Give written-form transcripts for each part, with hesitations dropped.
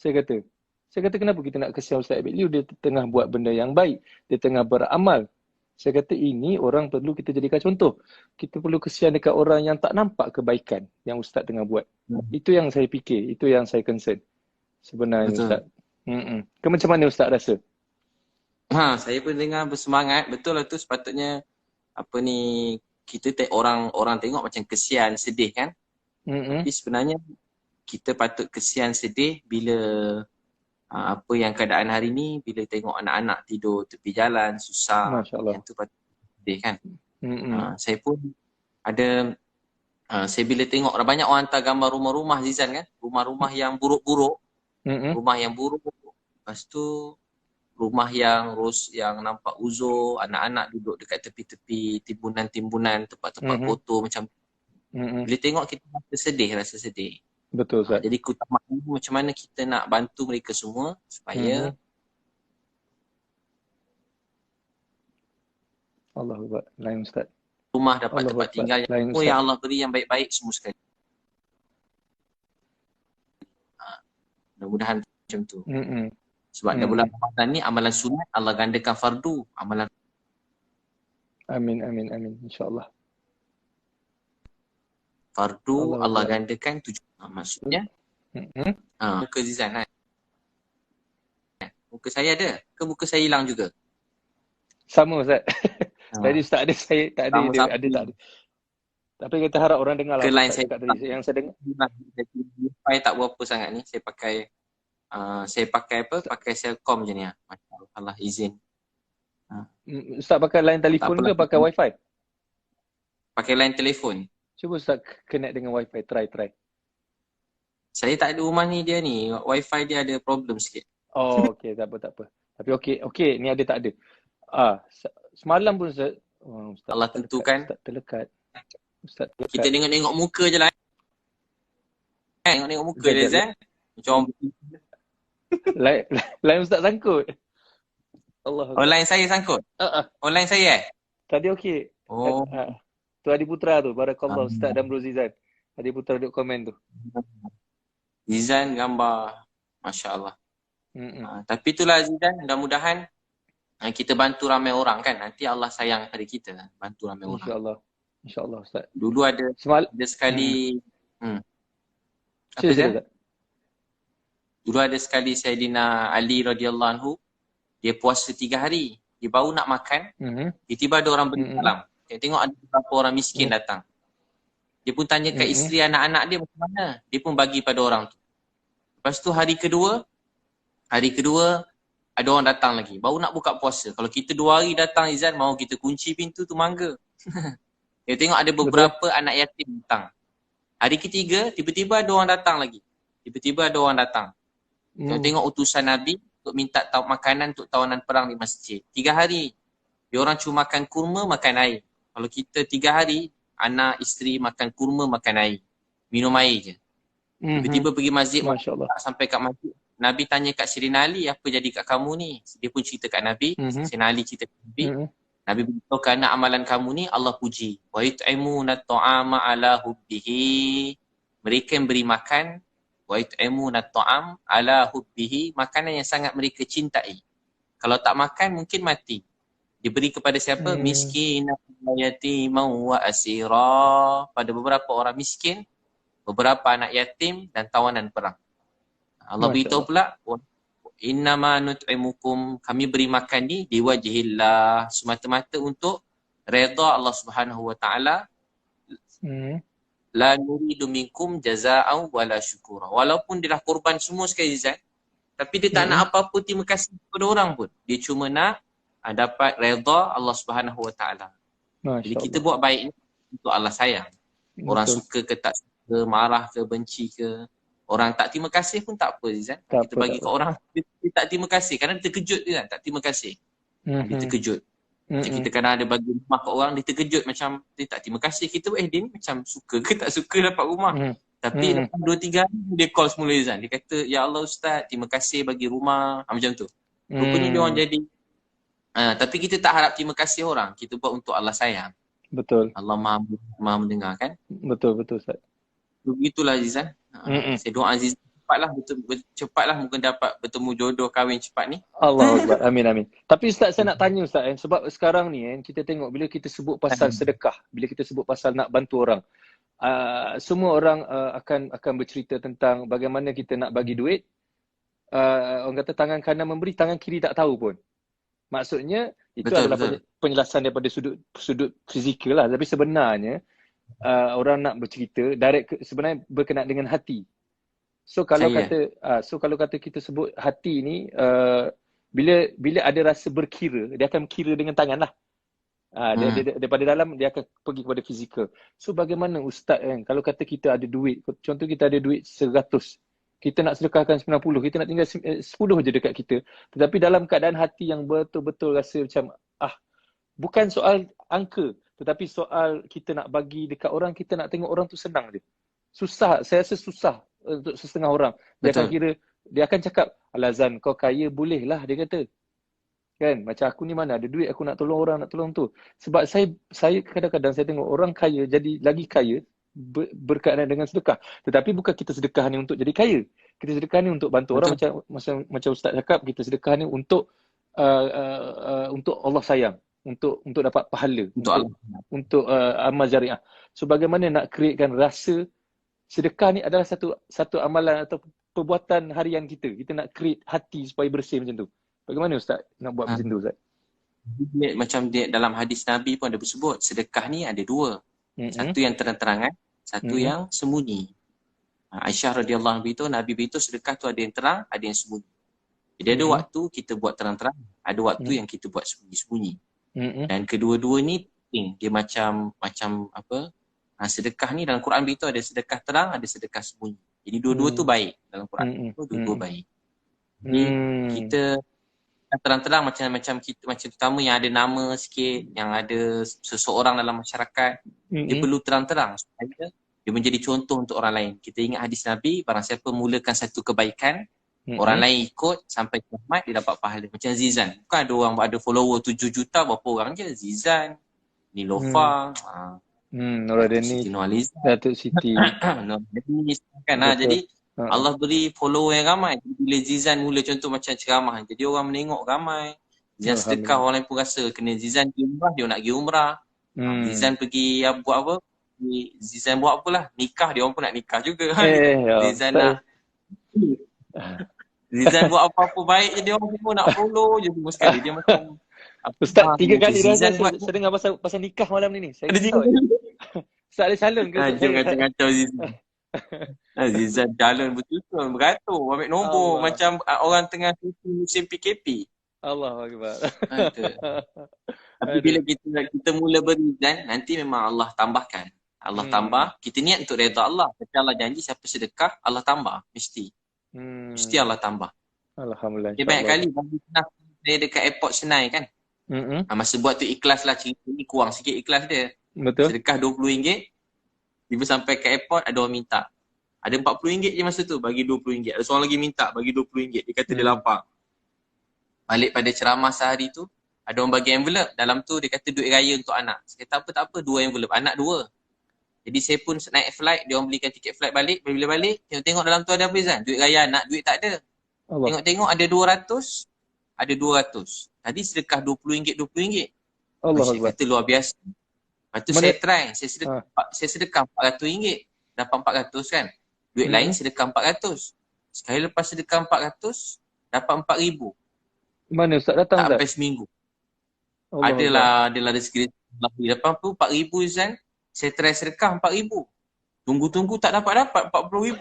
Saya kata kenapa kita nak kesian Ustaz Abid Liu? Dia tengah buat benda yang baik. Dia tengah beramal. Saya kata ini orang perlu kita jadikan contoh. Kita perlu kesian dekat orang yang tak nampak kebaikan yang Ustaz tengah buat. Itu yang saya fikir. Itu yang saya concern. Sebenarnya Betul. Ustaz. Ke macam mana Ustaz rasa? Saya pun dengar bersemangat. Betul lah tu, sepatutnya apa ni, kita orang tengok macam kesian, sedih kan. Tapi sebenarnya kita patut kesian, sedih bila apa yang keadaan hari ni, bila tengok anak-anak tidur tepi jalan susah, Masya Allah. yang tu patut sedih kan. Saya pun ada saya bila tengok banyak orang hantar gambar rumah-rumah Zizan kan, rumah-rumah yang buruk-buruk, rumah yang buruk, lepas tu rumah yang nampak uzur, anak-anak duduk dekat tepi-tepi timbunan-timbunan, tempat-tempat kotor macam bila tengok kita rasa sedih. Betul Ustaz. Jadi keutamaan macam mana kita nak bantu mereka semua supaya Allahuakbar. Lain Ustaz. Rumah dapat tempat tinggal yang Allah beri yang baik-baik semua sekali. Mudah-mudahan macam tu. Sebab dalam bulan Ramadan ni amalan sunat Allah gandakan fardu, amalan. Amin. InsyaAllah. Fardu Allah gandakan 7. Maksudnya muka Zizan kan? Muka saya ada ke muka saya hilang juga? Sama Ustaz. Tadi Ustaz ada, saya tak ada. Ada tak ada. Tapi kita harap orang dengar lah. Ke line saya tadi yang saya dengar. Wifi tak berapa sangat ni. Saya pakai apa? Pakai Celcom je ni. Masya-Allah izin. Ustaz pakai line telefon ke pakai wifi? Pakai line telefon. Cuba Ustaz connect dengan wifi. Try. Saya tak ada rumah ni dia ni. Wifi dia ada problem sikit. Oh okey, tak apa. Tapi okey, ni ada tak ada. Semalam pun Ustaz, Allah tentukan. Ustaz terlekat. Kita tengok muka je lah. Tengok muka je Zan. Macam lain Ustaz sangkut. Allah. Online saya sangkut? Online saya Tadi okey. Oh. Tu Adi Putra tu. Barakallah Ustaz dan Bro Zizan. Adi Putra duk komen tu. Zizan gambar. Masya Allah. Tapi itulah Zizan, mudah-mudahan kita bantu ramai orang kan. Nanti Allah sayang pada kita. Bantu ramai orang. InsyaAllah Ustaz. Dulu ada sekali Dulu ada sekali Sayyidina Ali radhiyallahu anhu, dia puasa 3 hari. Dia baru nak makan, tiba-tiba ada orang beri salam. Tengok ada beberapa orang miskin datang. Dia pun tanya kat isteri anak-anak dia macam mana. Dia pun bagi pada orang tu. Lepas tu hari kedua ada orang datang lagi. Baru nak buka puasa. Kalau kita 2 hari datang Izan, mau kita kunci pintu tu mangga. Dia tengok ada beberapa anak yatim datang. Hari ketiga, tiba-tiba ada orang datang lagi. Tengok utusan Nabi untuk minta makanan untuk tawanan perang di masjid. 3 hari. Dia orang cuma makan kurma, makan air. Kalau kita 3 hari, anak, isteri makan kurma, makan air. Minum air je. Tiba-tiba pergi masjid, sampai kat masjid. Nabi tanya kat Sirina Ali, apa jadi kat kamu ni? Dia pun cerita kat Nabi. Sirina Ali cerita kat Nabi. Nabi beritahu kerana amalan kamu ni Allah puji. Wa yut'imuna ta'ama ala hubbihi. Mereka yang beri makan. Wa yut'imuna ta'am ala hubbihi. Makanan yang sangat mereka cintai. Kalau tak makan mungkin mati. Diberi kepada siapa? Miskin, yatimah wa asira. Pada beberapa orang miskin, beberapa anak yatim dan tawanan perang. Allah beritahu pula, innama nut'imukum, kami beri makan ni diwajhillah, semata-mata untuk redha Allah Subhanahu wa taala. La nuridu minkum jazaa'an wala syukura. Walaupun dia dah korban semua sekali Zat, tapi dia tak nak apa-apa terima kasih kepada orang pun. Dia cuma nak dapat redha Allah Subhanahu wa taala. Jadi kita buat baik ni untuk Allah sayang. Orang suka ke tak suka, marah ke benci ke, orang tak terima kasih pun tak apa Zizan. Kita bagi ke orang dia tak terima kasih. Kadang dia terkejut dia kan, tak terima kasih. Dia terkejut. Macam kita kadang ada bagi rumah ke orang, dia terkejut macam dia tak terima kasih. Kita dia ni macam suka ke tak suka dapat rumah. Tapi lepas 2-3 hari dia call semula Zizan. Dia kata, ya Allah Ustaz, terima kasih bagi rumah. Macam tu. Rupanya dia orang jadi. Tapi kita tak harap terima kasih orang. Kita buat untuk Allah sayang. Betul. Allah maha mendengar kan. Betul Ustaz. Begitulah Azizan. Saya doa Aziz cepatlah mungkin dapat bertemu jodoh kahwin cepat ni. Allahu Akbar. Amin, amin. Tapi Ustaz, saya nak tanya Ustaz, sebab sekarang ni kita tengok bila kita sebut pasal sedekah, bila kita sebut pasal nak bantu orang, semua orang akan bercerita tentang bagaimana kita nak bagi duit. Orang kata tangan kanan memberi, tangan kiri tak tahu pun. Maksudnya itu adalah penjelasan daripada sudut fizikal lah. Tapi sebenarnya orang nak bercerita sebenarnya berkenaan dengan hati. So kalau kata kita sebut hati ni, bila ada rasa berkira, dia akan kira dengan tangan lah. Dia daripada dalam dia akan pergi kepada fizikal. So bagaimana Ustaz kalau kata kita ada duit, contoh kita ada duit 100, kita nak sedekahkan 90, kita nak tinggal 10 je dekat kita. Tetapi dalam keadaan hati yang betul-betul rasa macam bukan soal angka, tetapi soal kita nak bagi dekat orang, kita nak tengok orang tu senang je. Susah, saya rasa susah untuk setengah orang. Dia akan cakap, Alazan kau kaya boleh lah, dia kata. Kan, macam aku ni mana ada duit, aku nak tolong orang, nak tolong tu. Sebab saya kadang-kadang saya tengok orang kaya jadi lagi kaya berkaitan dengan sedekah. Tetapi bukan kita sedekah ni untuk jadi kaya. Kita sedekah ni untuk bantu orang, macam Ustaz cakap, kita sedekah ni untuk Allah sayang, untuk dapat pahala, untuk amal jariah. So bagaimana nak createkan rasa sedekah ni adalah satu amalan atau perbuatan harian kita. Kita nak create hati supaya bersih macam tu. Bagaimana Ustaz nak buat macam tu Ustaz? Macam dalam hadis Nabi pun ada bersebut, sedekah ni ada dua. Satu yang terang-terangan, satu yang sembunyi. Aisyah radhiyallahu anha itu, Nabi beritahu sedekah tu ada yang terang, ada yang sembunyi. Jadi ada waktu kita buat terang-terang, ada waktu yang kita buat sembunyi-sembunyi. Dan kedua-dua ni penting. Dia macam apa? Sedekah ni dalam Quran beritahu ada sedekah terang, ada sedekah sembunyi. Jadi dua-dua tu baik dalam Quran. Dua-dua baik. Jadi kita terang-terang macam kita, macam terutama yang ada nama sikit, yang ada seseorang dalam masyarakat, dia perlu terang-terang supaya dia menjadi contoh untuk orang lain. Kita ingat hadis Nabi, barang siapa mulakan satu kebaikan, orang lain ikut sampai kiamat, dia dapat pahala. Macam Zizan. Bukan ada orang ada follower 7 juta, berapa orang je. Zizan, Nilofa, Noradeni, Siti Nurhaliza, Datuk Siti. Noradeni kan. Jadi Allah beri follower yang ramai. Bila Zizan mula contoh macam ceramah, jadi orang menengok ramai. Zizan sedekah, orang lain pun rasa kena Zizan pergi umrah, dia nak pergi umrah. Zizan pergi buat apa? Zizan buat apalah, nikah, dia orang pun nak nikah juga. Zizan nak Zizan buat apa-apa baik je, dia orang semua nak follow je semua sekali. Dia macam Ustaz 3 kali dah saya dengar pasal nikah malam ni. Saya tahu. Ustaz ada calon ke? Jangan kacau-kacau Zizan. Zizan calon betul-betul beratur, ambil nombor macam orang tengah musim PKP. Allahu Akbar. Tapi bila kita mula berizan, nanti memang Allah tambahkan. Allah tambah, kita niat untuk redha Allah. Tapi Allah janji siapa sedekah, Allah tambah. Mesti Allah tambah. Alhamdulillah. Dia banyak kali bagi saya dekat airport Senai kan. Masa buat tu ikhlas lah, cerita ni kurang sikit ikhlas dia. Betul. Sedekah RM20. Tiba sampai ke airport, ada orang minta. Ada RM40 je masa tu, bagi RM20. Ada seorang lagi minta, bagi RM20. Dia kata dia lapar. Balik pada ceramah sehari tu, ada orang bagi envelope. Dalam tu dia kata duit raya untuk anak. Saya kata tak apa, 2 envelope. Anak 2. Jadi saya pun naik flight, dia orang belikan tiket flight balik. Bila balik, tengok dalam tu ada apa Zan? Duit raya anak, duit tak ada. Tengok ada 200, ada 200. Tadi sedekah RM20. Saya kata luar biasa. Lepas tu saya try, saya sedekah RM400. Dapat RM400 kan. Duit lain sedekah RM400. Sekali lepas sedekah RM400, dapat RM4,000. Mana Ustaz datang tak? Sampai seminggu. Adalah rezeki. Lepas tu RM4,000 Zan, saya try sedekah RM4,000. Tunggu-tunggu tak dapat RM40,000.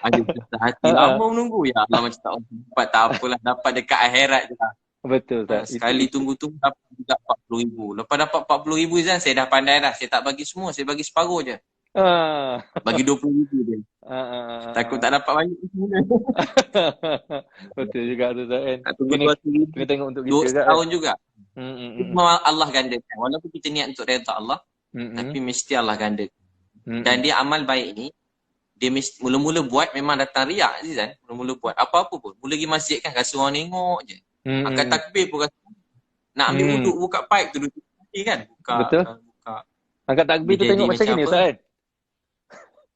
Ada hati lama menunggu. Ya Allah macam tak dapat, tak apalah, dapat dekat akhirat je lah. Betul tak? Sekali tunggu-tunggu dapat juga RM40,000. Lepas dapat RM40,000 Zan, saya dah pandai dah. Saya tak bagi semua, saya bagi separuh je. Bagi RM20,000 dia. Takut tak dapat banyak semula. Betul juga tu kan. Kena tengok untuk kita juga. 2 tahun juga. Allah gandakan. Walaupun kita niat untuk redha Allah, tapi mesti Allah gandakan. Dan dia amal baik ni, dia mula-mula buat memang datang riak Zizan. Mula-mula buat apa-apa pun. Mula pergi masjid kan, rasa orang tengok je. Angkat takbir pun rasa. Nak ambil wuduk, buka pipe tu duduk kan. Betul. Angkat takbir tu tengok macam ni Ustaz kan.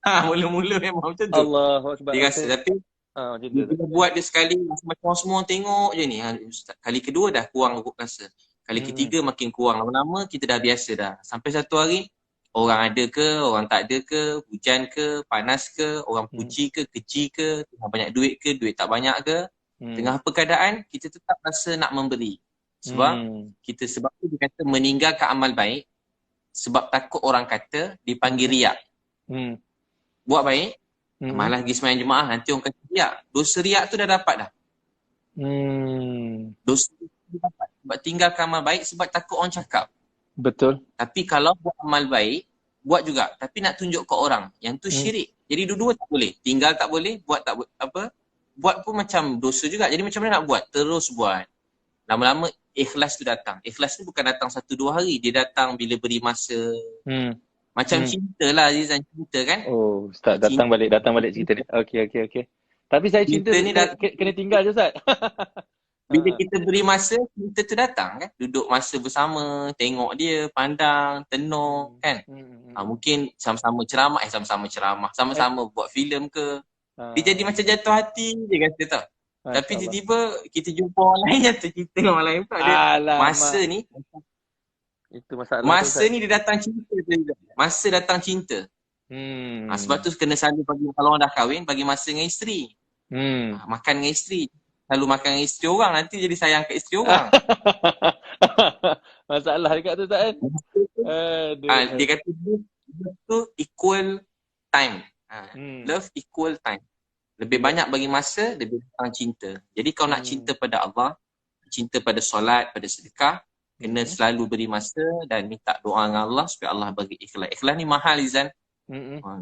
Mula-mula memang macam tu. Allahu Akbar. Dia rasa, tapi Macam tu. dia buat dia sekali, macam orang semua tengok je ni. Ustaz, kali kedua dah kurang rasa. Kali ketiga makin kurang. Lama-lama kita dah biasa dah. Sampai satu hari, orang ada ke, orang tak ada ke, hujan ke, panas ke, orang puji ke, kecil ke, tengah banyak duit ke, duit tak banyak ke. Tengah apa keadaan, kita tetap rasa nak memberi. Sebab sebab tu dia kata meninggalkan amal baik sebab takut orang kata dipanggil riak. Buat baik, malah pergi sembahyang jemaah, nanti orang kata riak. Dosa riak tu dah dapat dah. Dosa tu dapat. Sebab tinggalkan amal baik sebab takut orang cakap. Betul. Tapi kalau buat amal baik, buat juga. Tapi nak tunjuk ke orang. Yang tu syirik. Jadi dua-dua tak boleh. Tinggal tak boleh, buat tak apa. Buat pun macam dosa juga. Jadi macam mana nak buat? Terus buat. Lama-lama ikhlas tu datang. Ikhlas tu bukan datang 1-2 hari. Dia datang bila beri masa. Macam cinta lah Azizan, cinta kan? Oh, Ustaz datang balik cerita ni. Okey. Tapi saya cinta ni kena tinggal je Ustaz. Bila kita beri masa, cinta tu datang kan? Duduk masa bersama, tengok dia, pandang, tenung kan? Mungkin sama-sama ceramah, sama-sama buat filem ke. Dia jadi macam jatuh hati dia kata tau. Tapi tiba-tiba kita jumpa orang lain jatuh cinta dengan orang lain pula. Masa ni itu masalah. Masa ni dia datang cinta tu. Masa datang cinta. Sebab tu kena selalu bagi, kalau orang dah kahwin, bagi masa dengan isteri. Makan dengan isteri. Selalu makan dengan isteri orang, nanti jadi sayang kat isteri orang. Masalah dekat tu tak kan? Dia kata love tu equal time. Love equal time. Lebih banyak bagi masa, lebih datang cinta. Jadi kalau nak cinta pada Allah, cinta pada solat, pada sedekah, kena selalu beri masa dan minta doa dengan Allah supaya Allah bagi ikhlas. Ikhlas ni mahal Izan.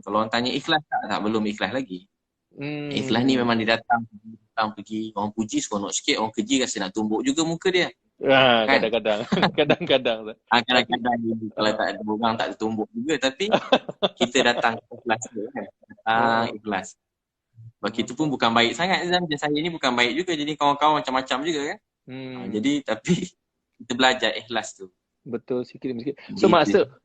Kalau orang tanya ikhlas tak, belum ikhlas lagi. Ikhlas ni memang dia datang pergi, orang puji seronok sikit, orang keji rasa nak tumbuk juga muka dia. Kan? Kadang-kadang. Kadang-kadang kalau tak ada orang tak tumbuk juga, tapi kita datang ikhlas dia kan. Ikhlas. Sebab kita pun bukan baik sangat Izan. Macam saya ni bukan baik juga, jadi kawan-kawan macam-macam juga kan. Jadi tapi kita belajar ikhlas tu. Betul, sikit demi sikit. So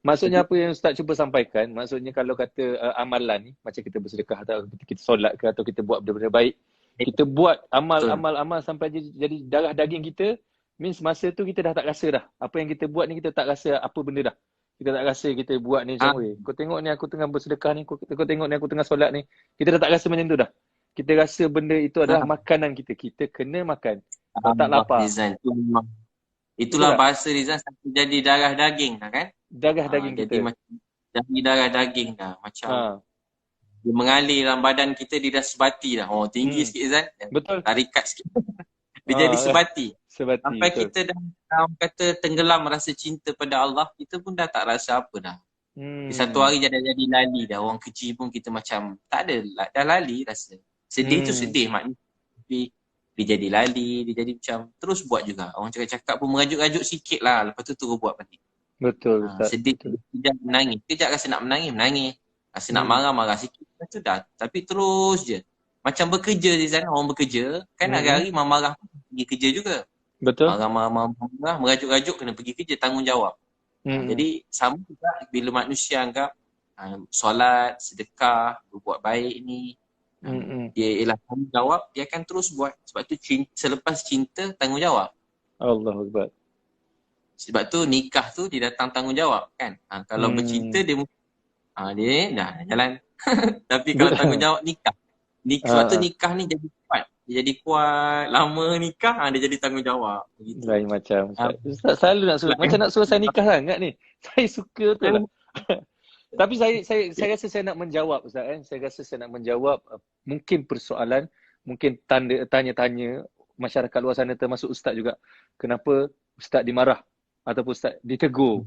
maksudnya apa yang Ustaz cuba sampaikan, maksudnya kalau kata amalan ni, macam kita bersedekah atau kita solat ke, atau kita buat benda-benda baik, kita buat amal sampai jadi darah daging kita, means masa tu kita dah tak rasa dah. Apa yang kita buat ni kita tak rasa apa benda dah. Kita tak rasa kita buat ni macam, kau tengok ni aku tengah bersedekah ni, kau tengok ni aku tengah solat ni. Kita dah tak rasa macam tu dah. Kita rasa benda itu adalah makanan kita. Kita kena makan. Kalau tak lapar. Itulah bahasa Rizal, sampai jadi darah daging dah kan? Darah daging jadi kita. Jadi darah daging dah. Macam dia mengalir dalam badan kita, dia dah sebati dah. Tinggi sikit Rizal. Betul. Tarikat sikit. Dia jadi sebati. Sampai betul. kita dah kata tenggelam rasa cinta pada Allah, kita pun dah tak rasa apa dah. Satu hari jadi lali dah. Orang kecil pun kita macam tak ada, dah lali rasa. Sedih tu sedih maknanya. Tapi dia jadi lali, dia jadi macam terus buat juga. Orang cakap-cakap pun merajuk-rajuk sikit lah. Lepas tu terus buat balik. Betul. Sedih, kejap menangis. Kejap rasa nak menangis. Rasa nak marah sikit. Lepas tu dah. Tapi terus je. Macam bekerja di sana, orang bekerja. Kan hari-hari marah pergi kerja juga. Betul. Marah, merajuk-rajuk kena pergi kerja, tanggungjawab. Jadi sama juga bila manusia anggap solat, sedekah, berbuat baik ni, dia ialah tanggungjawab, dia akan terus buat. Sebab tu selepas cinta, tanggungjawab. Allahu Akbar. Sebab tu nikah tu dia datang tanggungjawab kan. Kalau bercinta dia dah jalan. Tapi kalau tanggungjawab nikah. Sebab tu nikah ni jadi kuat. Dia jadi kuat. Lama nikah, dia jadi tanggungjawab. Begitu. Lain macam. Ustaz selalu nak suruh. Macam nak suruh saya nikah sangat ni. Saya suka tu lah. Tapi saya rasa saya nak menjawab Ustaz kan. Saya rasa saya nak menjawab mungkin persoalan, mungkin tanya-tanya masyarakat luar sana termasuk Ustaz juga. Kenapa Ustaz dimarah ataupun Ustaz ditegur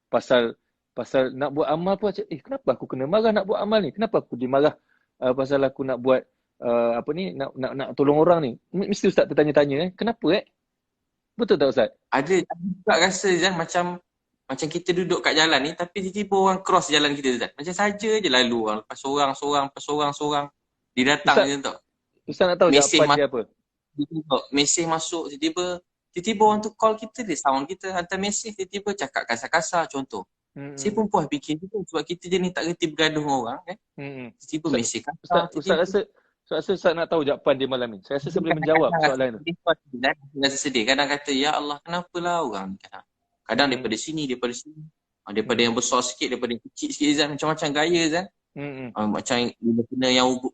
pasal nak buat amal pun macam, kenapa aku kena marah nak buat amal ni? Kenapa aku dimarah pasal aku nak buat nak tolong orang ni? Mesti Ustaz tertanya-tanya kenapa Betul tak Ustaz? Ada juga rasa Zan macam kita duduk kat jalan ni tapi tiba-tiba orang cross jalan kita Zan. Macam saja je lalu orang. Lepas seorang. Dia datang Ustaz, je tau. Ustaz nak tahu jawapan dia apa? Mesej masuk tiba-tiba orang tu call kita, dia sound kita, hantar mesej, tiba-tiba cakap kasar-kasar contoh. Saya pun puas fikir juga sebab kita je ni tak reti bergaduh dengan orang kan. Tiba-tiba mesej Ustaz nak tahu jawapan dia malam ni. Saya rasa saya boleh menjawab soalan tu. Rasa sedih. Kadang kata, ya Allah, kenapalah orang ni kadang daripada sini. Daripada yang besar sikit, daripada yang kecil sikit Zan. Macam-macam gaya Zan. Macam bila kena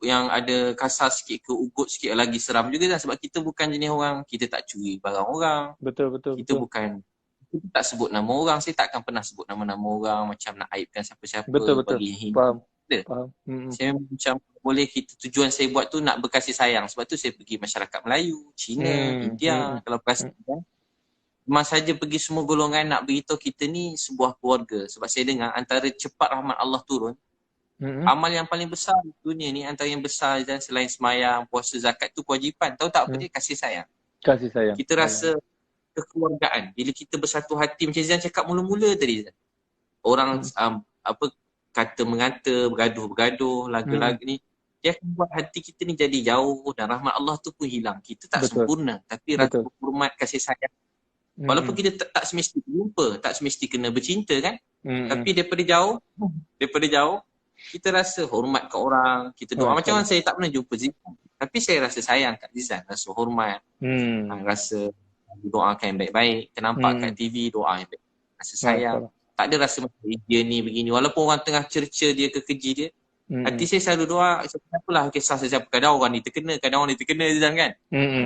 yang ada kasar sikit ke ugut sikit lagi seram juga Zan. Sebab kita bukan jenis orang, kita tak curi barang orang. Betul. Kita bukan, kita tak sebut nama orang. Saya takkan pernah sebut nama-nama orang macam nak aibkan siapa-siapa. Betul. Faham. Saya macam boleh kita tujuan saya buat tu nak berkasih sayang. Sebab tu saya pergi masyarakat Melayu, Cina, India. Kalau perasan kan, memang saja pergi semua golongan nak beritahu kita ni sebuah keluarga. Sebab saya dengar antara cepat rahmat Allah turun, amal yang paling besar di dunia ni, antara yang besar dan selain semayang, puasa, zakat tu kewajipan. Tahu tak apa dia? Kasih sayang. Kita rasa kekeluargaan. Bila kita bersatu hati, macam Zan cakap mula-mula tadi Zan. Orang kata mengata, bergaduh, lagu-lagu ni, dia akan buat hati kita ni jadi jauh dan rahmat Allah tu pun hilang. Kita tak sempurna, tapi rasa hormat, kasih sayang. Walaupun kita tak semesti jumpa, tak semesti kena bercinta kan. Tapi daripada jauh, kita rasa hormat ke orang, kita doa. Macam mana saya tak pernah jumpa Zizan, tapi saya rasa sayang kat Zizan, rasa hormat, rasa doakan yang baik-baik, ternampak kat TV doa yang baik, rasa sayang. Tak ada rasa macam dia ni begini. Walaupun orang tengah cerca dia ke keji dia, hati saya selalu doa, siapalah kisah sesiapa. Kadang orang ni terkena Zizan kan.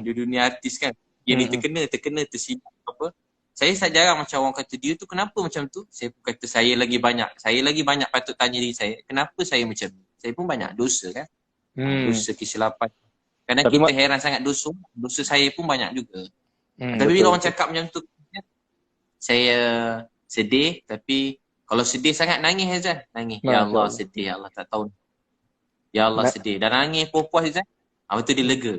Di dunia artis kan, dia ni terkena, tersilap apa. Saya jarang macam orang kata dia tu kenapa macam tu. Saya pun kata saya lagi banyak patut tanya diri saya, kenapa saya macam ni. Saya pun banyak dosa kan. Dosa kesilapan. Kadang kita heran sangat dosa saya pun banyak juga. Tapi bila orang cakap macam tu, saya sedih. Tapi kalau sedih sangat nangis Azan. Nangis. Ya Allah sedih, ya Allah tak tahu. Ya Allah sedih. Dan nangis puas Azan. Betul dia lega.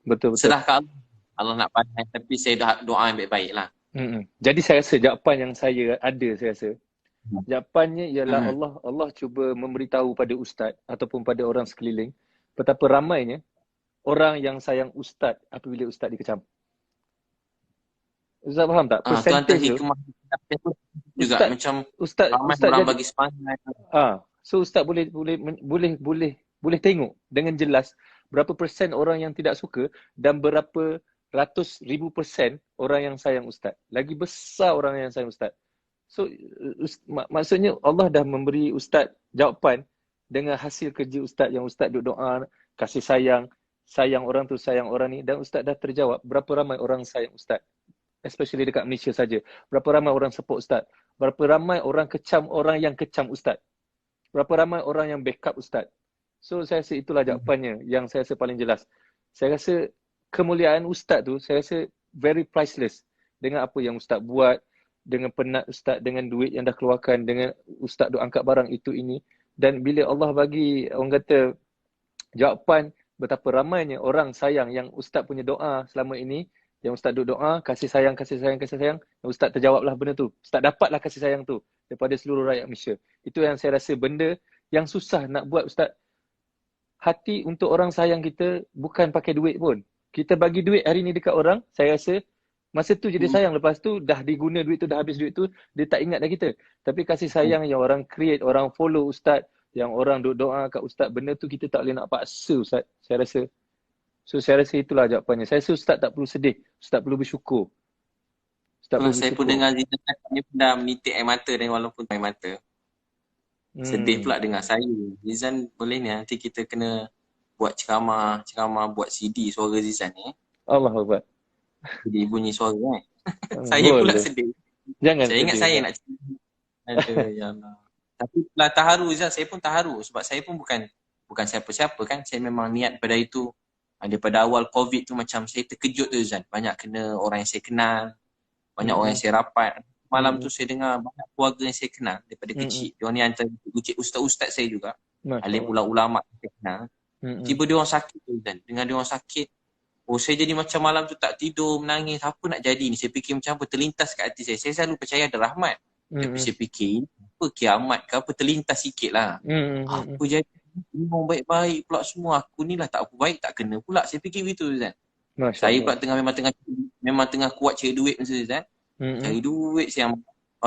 Betul. Serah ke Allah. Allah nak pandai, tapi saya doa yang baik-baik lah. Jadi saya rasa jawapan yang saya rasa jawapannya ialah Allah cuba memberitahu pada ustaz ataupun pada orang sekeliling betapa ramainya orang yang sayang ustaz apabila ustaz dikecam. Ustaz faham tak? Percentage tu juga macam ustaz orang bagi semangat. So ustaz boleh tengok dengan jelas berapa persen orang yang tidak suka dan berapa ratus ribu persen orang yang sayang ustaz. Lagi besar orang yang sayang ustaz. So maksudnya Allah dah memberi ustaz jawapan dengan hasil kerja ustaz yang ustaz duk doa, kasih sayang orang tu, sayang orang ni, dan ustaz dah terjawab berapa ramai orang sayang ustaz. Especially dekat Malaysia saja. Berapa ramai orang support ustaz. Berapa ramai orang kecam orang yang kecam ustaz. Berapa ramai orang yang backup ustaz. So saya rasa itulah jawapannya yang saya rasa paling jelas. Saya rasa kemuliaan ustaz tu saya rasa very priceless dengan apa yang ustaz buat, dengan penat ustaz, dengan duit yang dah keluarkan, dengan ustaz duk angkat barang itu ini. Dan bila Allah bagi orang kata jawapan betapa ramainya orang sayang yang ustaz punya doa selama ini, yang ustaz duk doa kasih sayang, dan ustaz terjawablah benda tu. Ustaz dapatlah kasih sayang tu daripada seluruh rakyat Malaysia. Itu yang saya rasa benda yang susah nak buat ustaz. Hati untuk orang sayang kita bukan pakai duit pun. Kita bagi duit hari ni dekat orang, saya rasa masa tu je dia sayang. Lepas tu dah diguna duit tu, dah habis duit tu, dia tak ingat dah kita. Tapi kasih sayang yang orang create, orang follow ustaz, yang orang duk doa kat ustaz, benda tu kita tak boleh nak paksa ustaz, saya rasa. So saya rasa itulah jawapannya. Saya rasa ustaz tak perlu sedih, ustaz perlu bersyukur. Saya pun dengar Zizan ni pun dah menitik air mata dan walaupun air mata. Sedih pula dengar saya. Zizan boleh ni nanti kita kena buat ceramah, buat CD suara Zizan ni. Allahuakbar. Jadi bunyi suara kan. Saya pula sedih. Jangan saya ingat saya nak cerita. Aduh, ya Allah. Tapi lah terharu Zizan, saya pun terharu sebab saya pun bukan siapa-siapa kan. Saya memang niat pada itu. Daripada awal COVID tu macam saya terkejut tu Zizan. Banyak kena orang yang saya kenal. Banyak orang yang saya rapat. Malam tu saya dengar banyak keluarga yang saya kenal daripada kecil. Diorang ni antara ustaz-ustaz saya juga. Alim ulama yang saya kenal. Tiba dia orang sakit tu kan. Dengan dia orang sakit, saya jadi macam malam tu tak tidur, menangis. Apa nak jadi ni? Saya fikir macam apa, terlintas kat hati saya. Saya selalu percaya ada rahmat. Tapi saya fikir, apa kiamat ke apa, terlintas sikit lah. Apa jadi? Orang baik-baik pula semua. Aku ni lah tak apa baik, tak kena pula. Saya fikir begitu Zan. Saya pula memang tengah kuat cari duit masa tu Zan. Cari duit saya.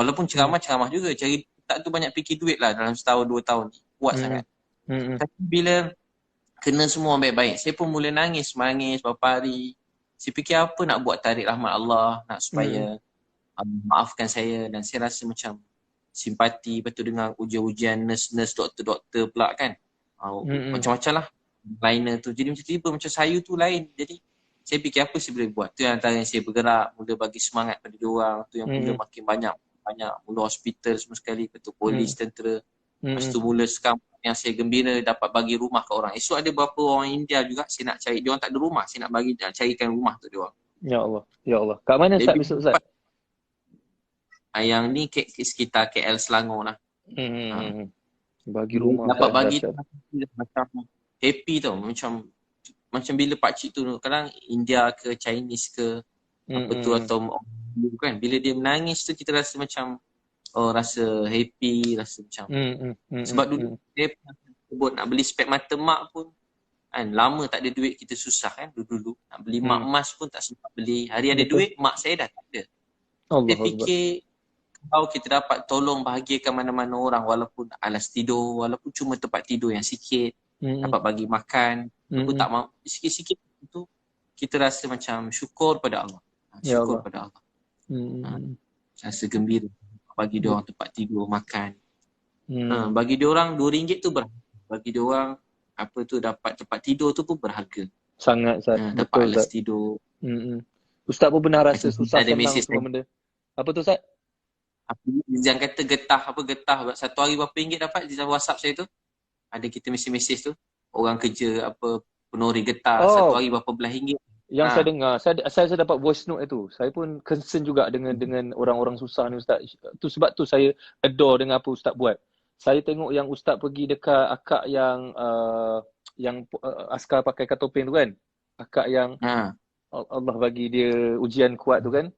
Walaupun ceramah juga, cari tak tu banyak fikir duit lah dalam setahun 2 tahun. Kuat sangat. Tapi bila kena semua baik-baik, saya pun mula nangis beberapa hari. Saya fikir apa nak buat tarik rahmat Allah, nak supaya maafkan saya, dan saya rasa macam simpati, lepas tu dengar ujian-ujian nurse-nurse, doktor-doktor pula kan. Macam-macam lah liner tu. Jadi macam tiba macam saya tu lain. Jadi saya fikir apa saya boleh buat. Tu yang antara yang saya bergerak, mula bagi semangat pada diorang. Tu yang mula makin banyak mula hospital semua sekali, lepas tu polis, tentera. Lepas tu mula sekarang yang saya gembira dapat bagi rumah ke orang. Esok ada beberapa orang India juga saya nak cari. Diorang tak ada rumah, saya nak carikan rumah tu diorang. Ya Allah, ya Allah. Kat mana Ustaz besok Ustaz? Yang ni sekitar KL Selangor lah. Bagi rumah. Dapat bagi macam happy tau. Macam bila pakcik tu kadang India ke Chinese ke apa tu atau kan, bila dia menangis tu kita rasa macam rasa happy, rasa macam sebab dulu dia pernah sebut nak beli spek mata mak pun kan, lama tak ada duit, kita susah kan dulu nak beli mak emas pun tak sempat beli. Hari ada duit, mak saya dah tak ada. Dia fikir kalau kita dapat tolong bahagiakan mana-mana orang, walaupun alas tidur, walaupun cuma tempat tidur yang sikit, dapat bagi makan, aku tak mau sikit-sikit tu, kita rasa macam syukur pada Allah. Syukur pada Allah. Rasa gembira bagi dia orang tempat tidur, makan. Bagi dia orang RM2 tu berharga. Bagi dia orang apa tu dapat tempat tidur tu pun berharga. Sangat Ustaz. Dapat alas tidur. Ustaz pun pernah rasa susah ada senang semua benda. Apa tu Ustaz? Jangan kata getah. Satu hari berapa ringgit dapat di WhatsApp saya tu? Ada kita mesej tu. Orang kerja apa penori getah. Satu hari berapa belas ringgit. Yang saya dengar, saya dapat voice note itu. Saya pun concern juga dengan orang-orang susah ni Ustaz. Tu sebab tu saya adore dengan apa Ustaz buat. Saya tengok yang Ustaz pergi dekat akak yang askar pakai katopeng tu kan. Akak yang Allah bagi dia ujian kuat tu kan.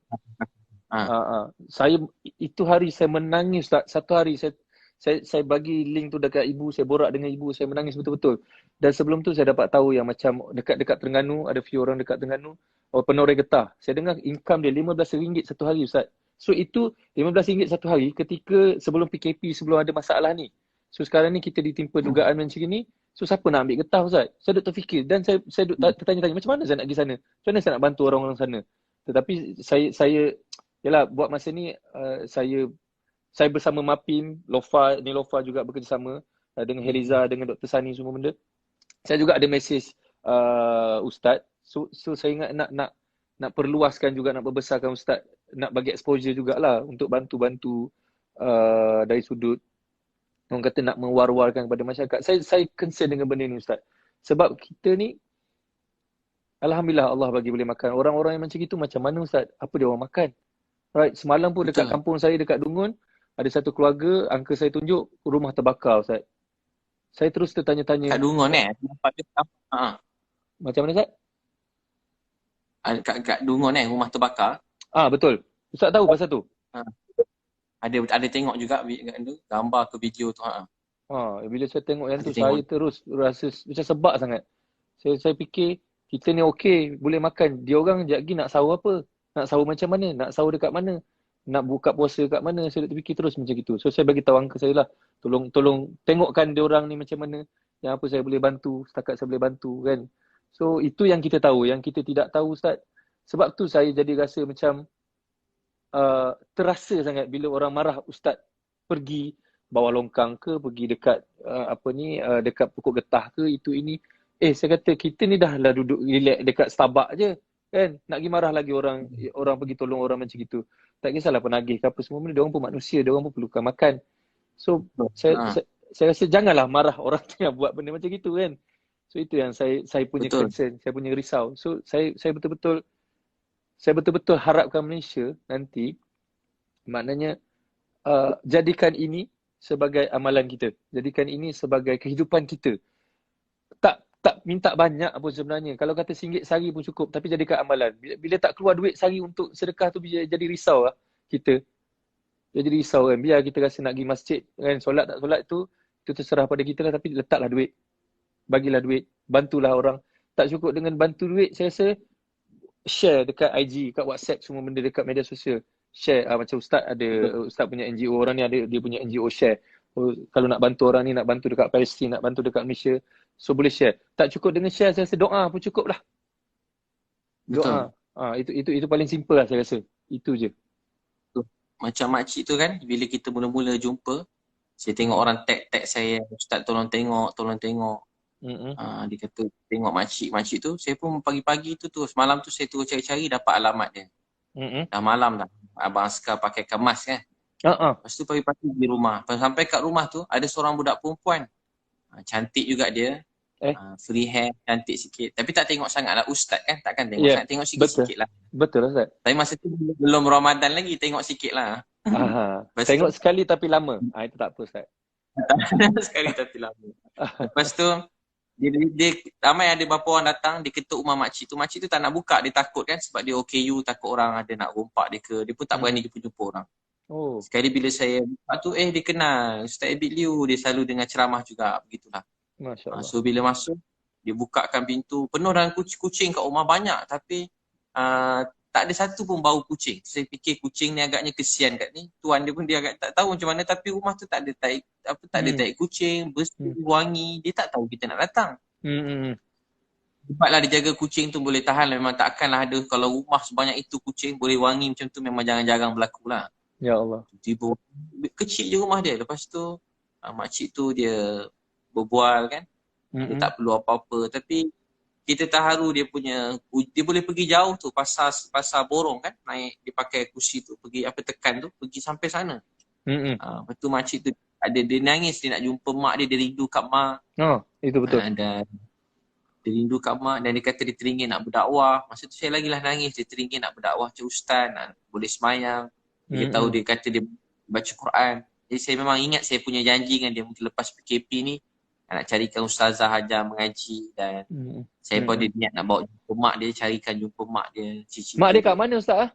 Saya itu hari saya menangis Ustaz. Satu hari saya bagi link tu dekat ibu, saya borak dengan ibu, saya menangis betul-betul. Dan sebelum tu saya dapat tahu yang macam dekat Terengganu, ada few orang dekat Terengganu, penoreh getah. Saya dengar income dia RM15 satu hari Ustaz. So itu RM15 satu hari ketika sebelum PKP, sebelum ada masalah ni. So sekarang ni kita ditimpa dugaan macam ni. So siapa nak ambil getah Ustaz? Saya duk terfikir dan saya duk tertanya-tanya macam mana saya nak pergi sana? Macam mana saya nak bantu orang-orang sana? Tetapi saya yalah buat masa ni saya bersama Mapim, Lofa juga bekerjasama dengan Heliza, dengan Dr. Sani semua benda. Saya juga ada mesej Ustaz. So saya ingat nak perluaskan juga, nak berbesarkan Ustaz, nak bagi exposure jugalah untuk bantu-bantu dari sudut orang kata nak mewar-warkan kepada masyarakat. Saya concern dengan benda ni Ustaz. Sebab kita ni alhamdulillah Allah bagi boleh makan. Orang-orang yang macam itu macam mana Ustaz? Apa dia orang makan? Right, semalam pun dekat kampung saya dekat Dungun ada satu keluarga, uncle saya tunjuk rumah terbakar Ustaz. Saya terus tertanya-tanya. Kat Dungun Macam mana Ustaz? Kat Dungun rumah terbakar. Betul. Ustaz tahu pasal tu? Ada tengok juga gambar ke video tu. Bila saya tengok yang tu saya terus rasa macam sebab sangat. Saya fikir kita ni okey, boleh makan. Dia orang sekejap lagi nak sahur apa? Nak sahur macam mana? Nak sahur dekat mana? Nak buka puasa kat mana? Saya terfikir terus macam itu. So saya bagi tahu uncle saya lah. Tolong tengokkan dia orang ni macam mana. Yang apa saya boleh bantu, setakat saya boleh bantu kan. So itu yang kita tahu, yang kita tidak tahu Ustaz. Sebab tu saya jadi rasa macam terasa sangat bila orang marah Ustaz pergi bawah longkang ke, pergi dekat dekat pokok getah ke, itu ini. Saya kata kita ni dah lah duduk relax dekat Starbucks je kan. Nak pergi marah lagi orang pergi tolong orang macam gitu. Tak kisahlah penagih ke apa semua benda, dia orang pun manusia, dia orang pun perlukan makan. So saya rasa janganlah marah orang tengah buat benda macam gitu kan. So itu yang saya punya concern, saya punya risau. So saya betul-betul harapkan Malaysia nanti maknanya jadikan ini sebagai amalan kita. Jadikan ini sebagai kehidupan kita. Tak minta banyak pun sebenarnya. Kalau kata RM1 sehari pun cukup, tapi jadikan amalan. Bila tak keluar duit sehari untuk sedekah tu jadi risau lah kita. Jadi risau kan. Biar kita rasa nak pergi masjid kan, solat tak solat tu, itu terserah pada kita lah, tapi letaklah duit. Bagilah duit. Bantulah orang. Tak cukup dengan bantu duit, saya rasa share dekat IG, dekat WhatsApp semua benda, dekat media sosial. share macam Ustaz ada, Ustaz punya NGO, orang ni ada dia punya NGO share. Kalau nak bantu orang ni, nak bantu dekat Palestin, nak bantu dekat Malaysia, so boleh share. Tak cukup dengan share, saya rasa doa pun cukup lah. Betul. Doa. Itu paling simple lah saya rasa. Itu je. Macam makcik tu kan, bila kita mula-mula jumpa, saya tengok orang tag saya, Ustaz tolong tengok. Dia kata tengok makcik tu. Saya pun pagi-pagi tu semalam tu saya terus cari-cari dapat alamat dia. Dah malam dah. Abang Askar pakai kemas kan. Lepas tu pagi-pagi di rumah. Sampai kat rumah tu ada seorang budak perempuan. Cantik juga dia. Free hair, cantik sikit. Tapi tak tengok sangat lah Ustaz kan. Takkan tengok sangat. Tengok sikit-sikit lah. Betul Ustaz. Tapi masa tu belum Ramadan lagi. Tengok sikit lah. Tengok sekali tapi lama. Itu tak apa Ustaz. Sekali tapi lama. Lepas tu dia ramai ada beberapa orang datang, dia ketuk rumah makcik tu. Makcik tu tak nak buka, dia takut kan sebab dia OKU, takut orang ada nak rompak dia ke. Dia pun tak berani jumpa orang. Sekali bila saya buka tu, dia kenal Ustaz Abid Liu, dia selalu dengar ceramah juga, begitulah. Masya-Allah. So bila masuk, dia bukakan pintu, penuh dengan kucing kat rumah banyak, tapi tak ada satu pun bau kucing. Saya fikir kucing ni agaknya kesian kat ni. Tuan dia pun dia agak tak tahu macam mana, tapi rumah tu tak ada tai kucing, bersih, wangi. Dia tak tahu kita nak datang. Cepatlah dia jaga kucing tu boleh tahan. Memang takkanlah ada kalau rumah sebanyak itu kucing boleh wangi macam tu, memang jarang-jarang berlaku lah. Ya Allah. Tiba kecil je rumah dia. Lepas tu makcik tu dia berbual kan. Dia tak perlu apa-apa, tapi kita terharu dia boleh pergi jauh tu, pasar borong kan, naik dia pakai kursi tu, pergi tekan tu, pergi sampai sana. Lepas tu makcik tu dia nangis, dia nak jumpa mak dia rindu kat mak. Itu betul. Dan dia rindu kat mak, dan dia kata dia teringin nak berdakwah. Masa tu saya lagi lah nangis, dia teringin nak berdakwah macam ustaz, boleh semayang. Dia tahu, dia kata dia baca Quran. Jadi saya memang ingat saya punya janji dengan dia mungkin lepas PKP ni nak carikan ustazah ajar mengaji, dan saya pun ada niat nak bawa jumpa mak dia, carikan jumpa mak dia. Mak dia kat mana Ustaz?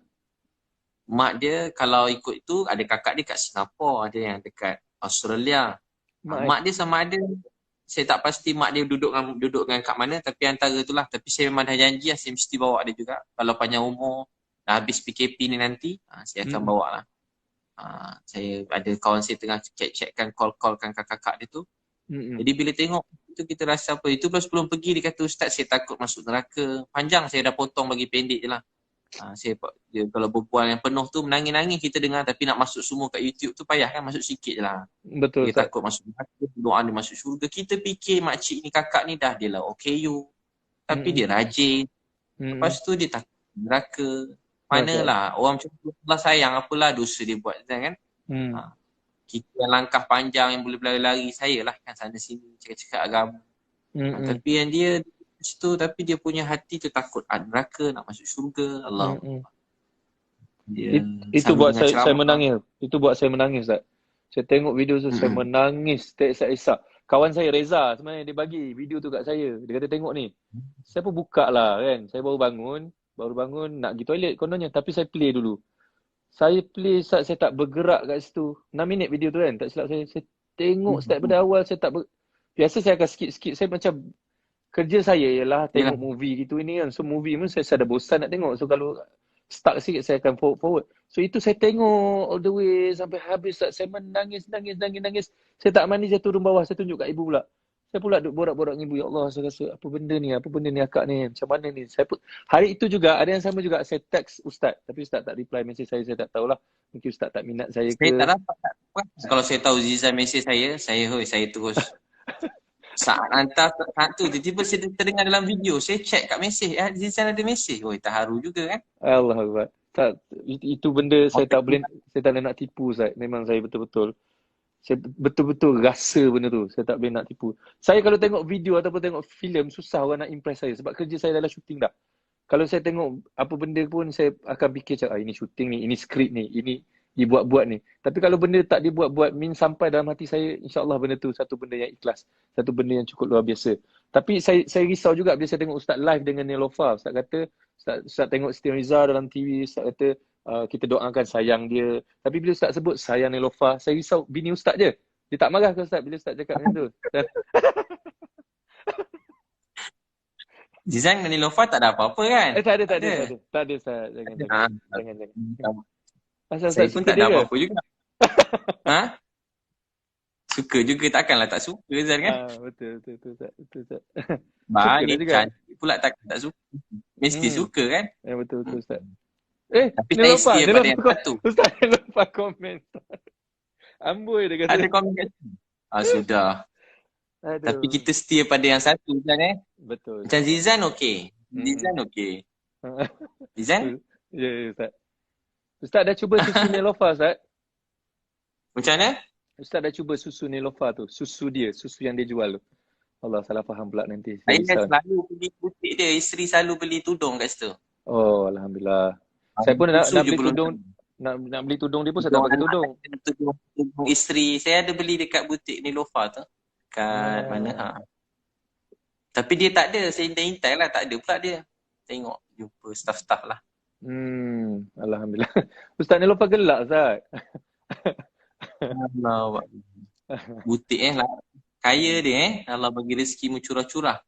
Mak dia kalau ikut tu ada kakak dia kat Singapura, ada yang dekat Australia. Mak dia sama ada, saya tak pasti mak dia duduk dengan kat mana, tapi antara tu lah. Tapi saya memang dah janji lah, saya mesti bawa dia juga. Kalau panjang umur, dah habis PKP ni nanti, saya akan bawa lah. Saya ada kawan saya tengah check-checkkan, call-callkan kakak-kakak dia tu. Jadi bila tengok itu kita rasa apa. Itu sebelum pergi dia kata, Ustaz saya takut masuk neraka. Panjang saya dah potong bagi pendek je lah. Dia kalau berbual yang penuh tu menangis-nangis kita dengar, tapi nak masuk semua kat YouTube tu payah kan, masuk sikit je lah. Betul. Dia takut masuk neraka, doa dia masuk syurga. Kita fikir makcik ni, kakak ni dah dia lah OKU. Tapi dia rajin. Lepas tu dia takut neraka. Manalah orang macam tu Allah sayang, apalah dosa dia buat kan. Kita yang langkah panjang yang boleh berlari-lari, saya lah kan sana sini cakap-cakap agama. Tapi yang dia situ, tapi dia punya hati tu takut neraka, nak masuk syurga. Allah. Itu buat saya menangis. Itu buat saya menangis Ustaz. Saya tengok video tu saya menangis tak isak-isak. Kawan saya Reza sebenarnya dia bagi video tu kat saya. Dia kata tengok ni. Saya pun buka lah kan. Saya baru bangun nak pergi toilet kononnya, tapi saya play dulu. Saya play Ustaz, saya tak bergerak kat situ. 6 minit video tu kan, tak silap saya. Saya tengok start pada awal, saya tak biasa saya akan skip. Saya macam, kerja saya ialah tengok movie gitu ini kan. So movie pun saya dah bosan nak tengok. So kalau stuck sikit saya akan forward. So itu saya tengok all the way sampai habis Ustaz. Saya menangis. Saya tak mandi, saya turun bawah, saya tunjuk kat ibu pula. Saya pula duk borak-borak dengan ibu, ya Allah, saya rasa apa benda ni akak ni, macam mana ni. Hari itu juga ada yang sama juga, saya text Ustaz, tapi Ustaz tak reply mesej saya tak tahulah. Mungkin Ustaz tak minat saya ke. Saya tak dapat. Kalau saya tahu Zizan mesej saya terus saat hantar saat tu, tiba-tiba saya terdengar dalam video, saya check kat mesej, Zizan ada mesej. Terharu juga kan. Allah Akbar. Itu benda saya tak boleh nak tipu Ustaz. Memang saya betul-betul saya betul-betul rasa benda tu. Saya tak boleh nak tipu. Saya kalau tengok video ataupun tengok filem, susah orang nak impress saya. Sebab kerja saya adalah syuting dah. Kalau saya tengok apa benda pun, saya akan fikir macam, ini syuting ni, ini skrip ni, ini dibuat-buat ni. Tapi kalau benda tak dibuat-buat, sampai dalam hati saya, insyaAllah benda tu satu benda yang ikhlas. Satu benda yang cukup luar biasa. Tapi saya risau juga bila saya tengok Ustaz live dengan Nelofa. Ustaz kata, Ustaz tengok Siti Nurhaliza dalam TV, Ustaz kata, kita doakan sayang dia. Tapi bila Ustaz sebut sayang Nelofa, saya risau bini Ustaz je. Dia tak marah ke Ustaz bila Ustaz cakap macam tu? Zizan dengan Nelofa tak ada apa-apa kan? Tak ada Ustaz. Jangan. Asal Saya Ustaz pun suka tak dia ada ke? apa-apa juga. Ha? Suka juga, takkanlah tak suka Zan kan? Betul, betul, betul, Ustaz. Betul, Ustaz. Suka Ni dah juga. cantik pula takkan tak suka. Mesti Hmm. suka kan? Betul, betul, Hmm. Ustaz. Tapi saya setia pada yang satu. Ustaz Nilofa komen. Amboi dia kata. Ada komen kat sini. Sudah. Tapi Aduh. kita setia pada yang satu Zan Betul. Macam Zizan okey. Zizan okey. Zizan? Ya, Ustaz. Ustaz dah cuba susu Nilofa, Ustaz? Macam mana? Ustaz dah cuba susu Nilofa tu. Susu dia. Susu yang dia jual tu. Allah, salah faham pula nanti. Saya selalu beli butik dia. Isteri selalu beli tudung kat situ. Oh, Alhamdulillah. Saya pun nak beli tudung. Nak beli tudung dia pun saya tak pakai tudung. Tudung isteri. Saya ada beli dekat butik Nilofa tu. Kat mana? Tapi dia tak ada. Saya intai-intai lah. Tak ada pula dia. Tengok. Jumpa staff-staff lah. Alhamdulillah. Ustaz Nilofa gelak, Ustaz. Allah. Butik lah. Kaya dia Allah bagi rezeki curah-curah.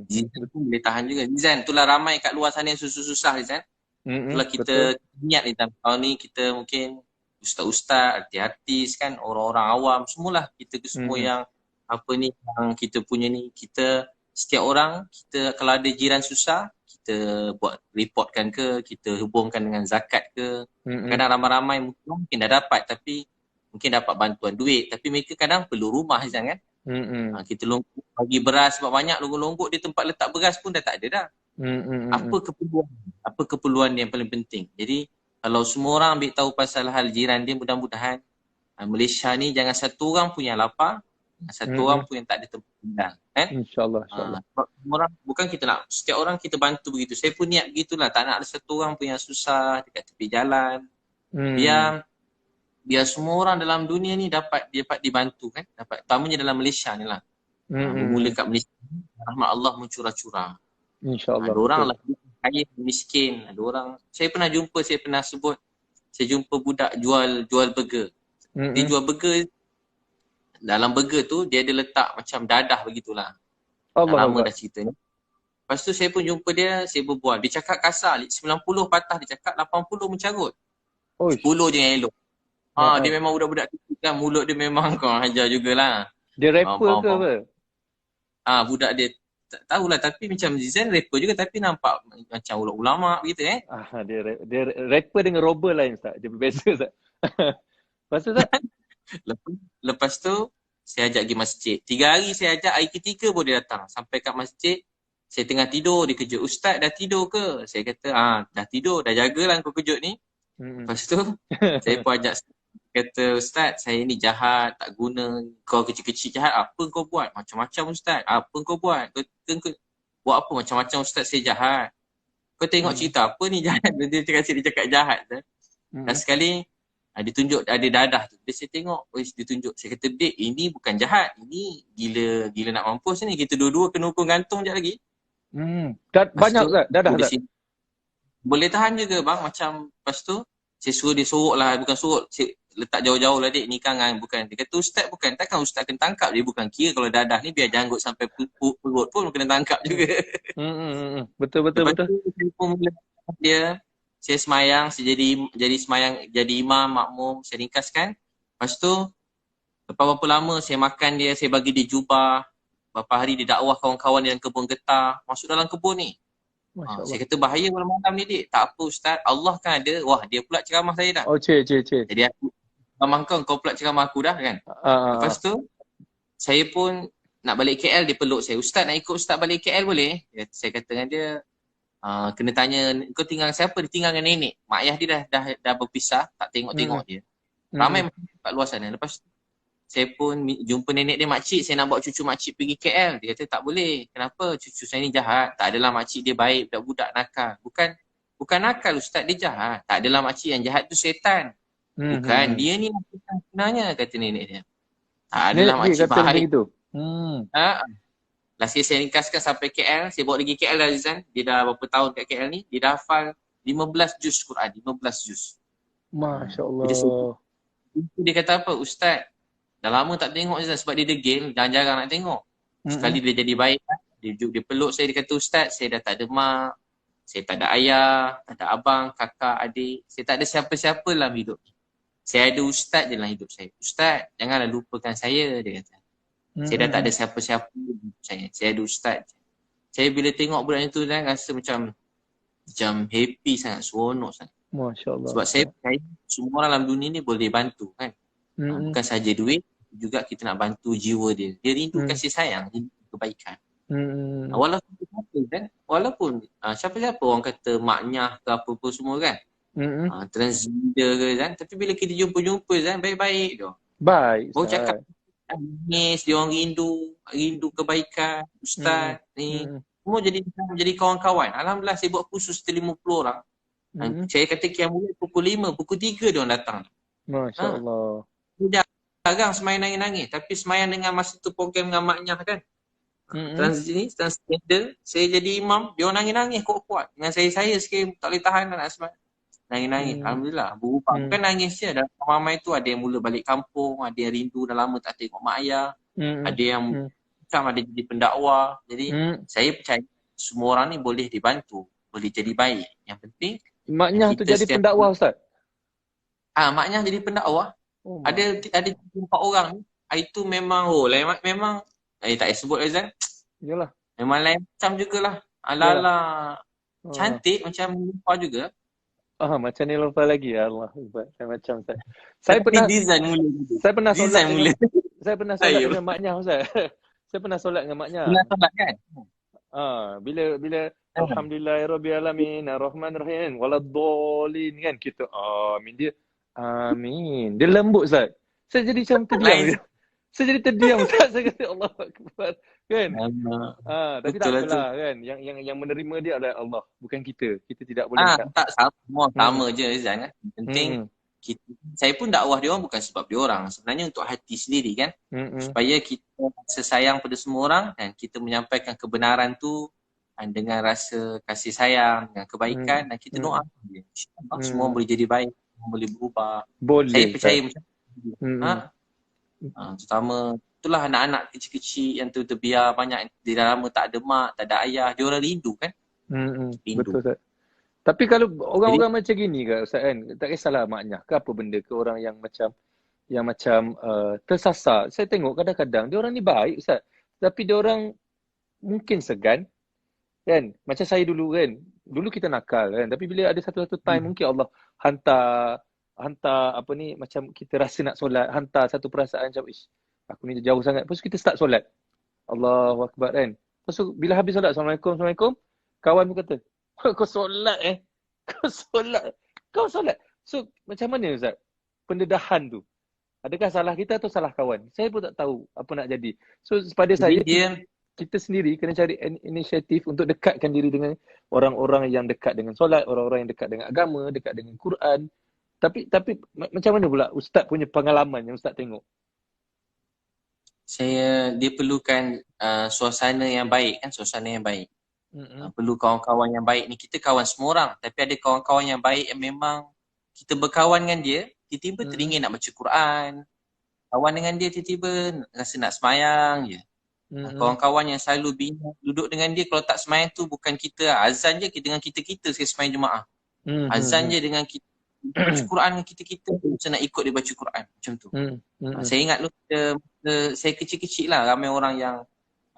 Zizan pun boleh tahan juga. Zizan, itulah ramai kat luar sana yang susah-susah Zizan. Itulah kita niat Zizan. Tahun ni kita mungkin ustaz-ustaz, artis-artis kan, orang-orang awam, semualah kita ke semua yang yang kita punya ni, kita setiap orang, kita kalau ada jiran susah, kita buat reportkan ke, kita hubungkan dengan zakat ke. Kadang ramai-ramai mungkin dah dapat tapi mungkin dapat bantuan duit, tapi mereka kadang perlu rumah Zizan kan. Kita bagi beras sebab banyak longgok-longgok di tempat letak beras pun dah tak ada dah. Apa keperluan yang paling penting. Jadi kalau semua orang ambil tahu pasal hal jiran dia, mudah-mudahan Malaysia ni jangan satu orang pun yang lapar, satu orang pun yang tak ada tempat tinggal kan. InsyaAllah. Orang, bukan kita nak setiap orang kita bantu begitu. Saya pun niat begitulah, tak nak ada satu orang pun yang susah dekat tepi jalan. Biar semua orang dalam dunia ni dapat dibantu kan. Dapat, utamanya dalam Malaysia ni lah. Bermula kat Malaysia, rahmat Allah mencurah-curah. InsyaAllah. Ada orang lah kaya, miskin. Ada orang, saya pernah sebut, saya jumpa budak jual burger. Dia jual burger, dalam burger tu dia ada letak macam dadah begitulah. Lama dah cerita ni. Lepas tu saya pun jumpa dia, saya berbual. Dia cakap kasar, 90 patah dia cakap, 80 mencarut. 10 je yang elok. Dia memang budak-budak kecil kan, mulut dia memang kau hajar jugalah. Dia rapper ke apa? Budak dia tak tahulah, tapi macam Zizan rapper juga tapi nampak macam ulama begitu Dia rapper dengan robber lain Ustaz. Dia berbeza Ustaz. Lepas tu Ustaz? Lepas tu saya ajak pergi masjid. 3 hari saya ajak, hari ketiga pun dia datang. Sampai kat masjid, saya tengah tidur, dia kejut. Ustaz dah tidur ke? Saya kata, dah tidur, dah jagalah kau kejut ni. Lepas tu saya pun ajak, kata, Ustaz, saya ni jahat, tak guna. Kau kecil-kecil jahat, apa kau buat? Macam-macam Ustaz, apa kau buat? Kau buat apa macam-macam Ustaz, saya jahat. Kau tengok cerita apa ni jahat? Dia cakap jahat. Dan sekali, dia tunjuk ada dadah tu. Dia saya tengok, dia tunjuk. Saya kata, Dek, ini bukan jahat. Ini gila nak mampus ni. Kita dua-dua kena hukum gantung sekejap lagi. Banyak Ustaz, dadah Ustaz. Boleh tahan juga bang. Macam, lepas tu, saya suruh dia sorok lah. Bukan sorok, saya letak jauh-jauh lah Dek, ni kangan. Bukan. Dia kata, Ustaz bukan. Takkan Ustaz kena tangkap. Dia bukan kira kalau dadah ni biar janggut sampai perut pun kena tangkap juga. Betul. Lepas tu, saya pun mula dia. Saya semayang, saya jadi semayang, jadi imam, makmum, saya ringkaskan. Lepas tu, lepas berapa lama saya makan dia, saya bagi dia jubah. Berapa hari dia dakwah kawan-kawan dia dalam kebun getah. Masuk dalam kebun ni. Saya kata bahaya malam-malam ni Dik. Tak apa Ustaz, Allah kan ada. Wah, dia pula ceramah saya dah. Jadi aku, ceramah kau pula ceramah aku dah kan. Lepas tu, saya pun nak balik KL, dia peluk saya. Ustaz nak ikut Ustaz balik KL boleh? Saya kata dengan dia, kena tanya, kau tinggal siapa? Dia tinggal dengan nenek. Mak ayah dia dah berpisah, tak tengok-tengok dia. Ramai kat luar sana. Lepas tu, saya pun jumpa nenek dia, makcik, saya nak bawa cucu makcik pergi KL. Dia kata tak boleh. Kenapa? Cucu saya ni jahat. Tak adalah makcik dia baik, budak-budak nakal. Bukan nakal Ustaz, dia jahat. Tak adalah makcik yang jahat tu setan. Bukan, dia ni setan sebenarnya, kata nenek dia. Tak adalah makcik baik. Last year saya ringkaskan sampai KL, saya bawa pergi KL dah Zizan. Dia dah berapa tahun kat KL ni, dia dah hafal 15 juz Quran, 15 juz. Masya Allah. Dia kata apa? Ustaz, dah lama tak tengok Zizan sebab dia degil, jarang-jarang nak tengok. Sekali dia jadi baik, dia peluk saya, dia kata Ustaz, saya dah tak ada mak, Saya tak ada ayah, tak ada abang, kakak, adik. Saya tak ada siapa-siapa dalam hidup ni. Saya ada ustaz je dalam hidup saya. Ustaz, janganlah lupakan saya, dia kata. Saya dah tak ada siapa-siapa dalam hidup saya. Saya ada ustaz je. Saya bila tengok budak ni tu kan, rasa macam happy sangat, seronok sangat. Masya Allah. Sebab saya percaya semua orang dalam dunia ni boleh bantu kan. Bukan saja duit, juga kita nak bantu jiwa dia. Dia rindu kasih sayang, rindu kebaikan. Walaupun siapa-siapa orang kata maknya ke apa-apa semua kan. Transgender ke kan. Tapi bila kita jumpa-jumpa kan, baik-baik dia. Baik. Baru cakap nangis, dia orang rindu kebaikan, ustaz ni. Semua jadi kawan-kawan. Alhamdulillah saya buat kursus 50 orang. Saya kata Qiyamul Lail pukul 5, pukul 3 dia orang datang. Masya Allah. Jarang semayang nangis-nangis. Tapi semayang dengan masa tu program dengan maknya kan. Transgender, saya jadi imam, dia orang nangis-nangis kuat-kuat. Dengan saya sikit tak boleh tahan nak semayang. Nangis-nangis. Alhamdulillah. Berubah. Bukan nangis je. Dalam ramai tu ada yang mula balik kampung, ada yang rindu dah lama tak tengok mak ayah. Ada yang macam ada jadi pendakwah. Jadi saya percaya semua orang ni boleh dibantu, boleh jadi baik. Yang penting maknya tu jadi pendakwah Ustaz? Maknya jadi pendakwah. Ada 4 orang ni. Itu memang memang tak payah sebut Azan. Yalah. Memang lain macam jugalah. Ala-ala cantik macam Nilufar juga. Macam Nilufar lagi ya Allah. Macam Ustaz. Saya pernah design mula. Saya pernah solat dengan maknya Ustaz. Saya pernah solat dengan maknya. Pernah solat kan? Bila alhamdulillahirabbil alamin arrahmanirrahim waladdallin kan kita amin dia. Amin. Dia lembut Ustaz. Saya jadi macam terdiam. Saya jadi terdiam Ustaz. Saya kata Allahu akbar kan. Tapi tak apalah kan. Yang menerima dia adalah Allah, bukan kita. Kita tidak boleh tak sama je Izan kan. Penting saya pun dakwah dia orang bukan sebab dia orang. Sebenarnya untuk hati sendiri kan. Supaya kita sesayang pada semua orang dan kita menyampaikan kebenaran tu dengan rasa kasih sayang, dengan kebaikan dan kita doa dia. InsyaAllah semua boleh jadi baik, semua boleh berubah. Saya percaya macam terutama itulah anak-anak kecil-kecil yang tu terbiar banyak di dalam tak ada mak, tak ada ayah, dia orang rindu kan. Rindu. Betul Ustaz. Tapi kalau orang-orang macam gini ke Ustaz kan, tak kisahlah maknya ke apa benda ke orang yang macam tersasar. Saya tengok kadang-kadang dia orang ni baik Ustaz. Tapi dia orang mungkin segan kan. Macam saya dulu kan. Dulu kita nakal kan. Tapi bila ada satu-satu time mungkin Allah hantar apa ni macam kita rasa nak solat, hantar satu perasaan macam aku ni jauh sangat. Lepas tu kita start solat. Allahu akbar kan. Lepas tu bila habis solat Assalamualaikum. Kawan pun kata, kau solat Kau solat. So macam mana Ustaz? Pendedahan tu. Adakah salah kita atau salah kawan? Saya pun tak tahu apa nak jadi. So pada saya kita sendiri kena cari inisiatif untuk dekatkan diri dengan orang-orang yang dekat dengan solat, orang-orang yang dekat dengan agama, dekat dengan Quran. Tapi macam mana pula Ustaz punya pengalaman yang Ustaz tengok? Dia perlukan suasana yang baik kan, suasana yang baik. Perlu kawan-kawan yang baik ni. Kita kawan semua orang, tapi ada kawan-kawan yang baik yang memang kita berkawan dengan dia, tiba-tiba teringin nak baca Quran. Kawan dengan dia tiba-tiba rasa nak semayang je. Kawan-kawan yang selalu bina duduk dengan dia, kalau tak semayang tu bukan kita, azan je dengan kita sekali semayang Jumaat. Azan je dengan kita, baca Quran dengan kita macam nak ikut dia baca Quran macam tu. Saya ingat dulu saya kecil-kecil lah, ramai orang yang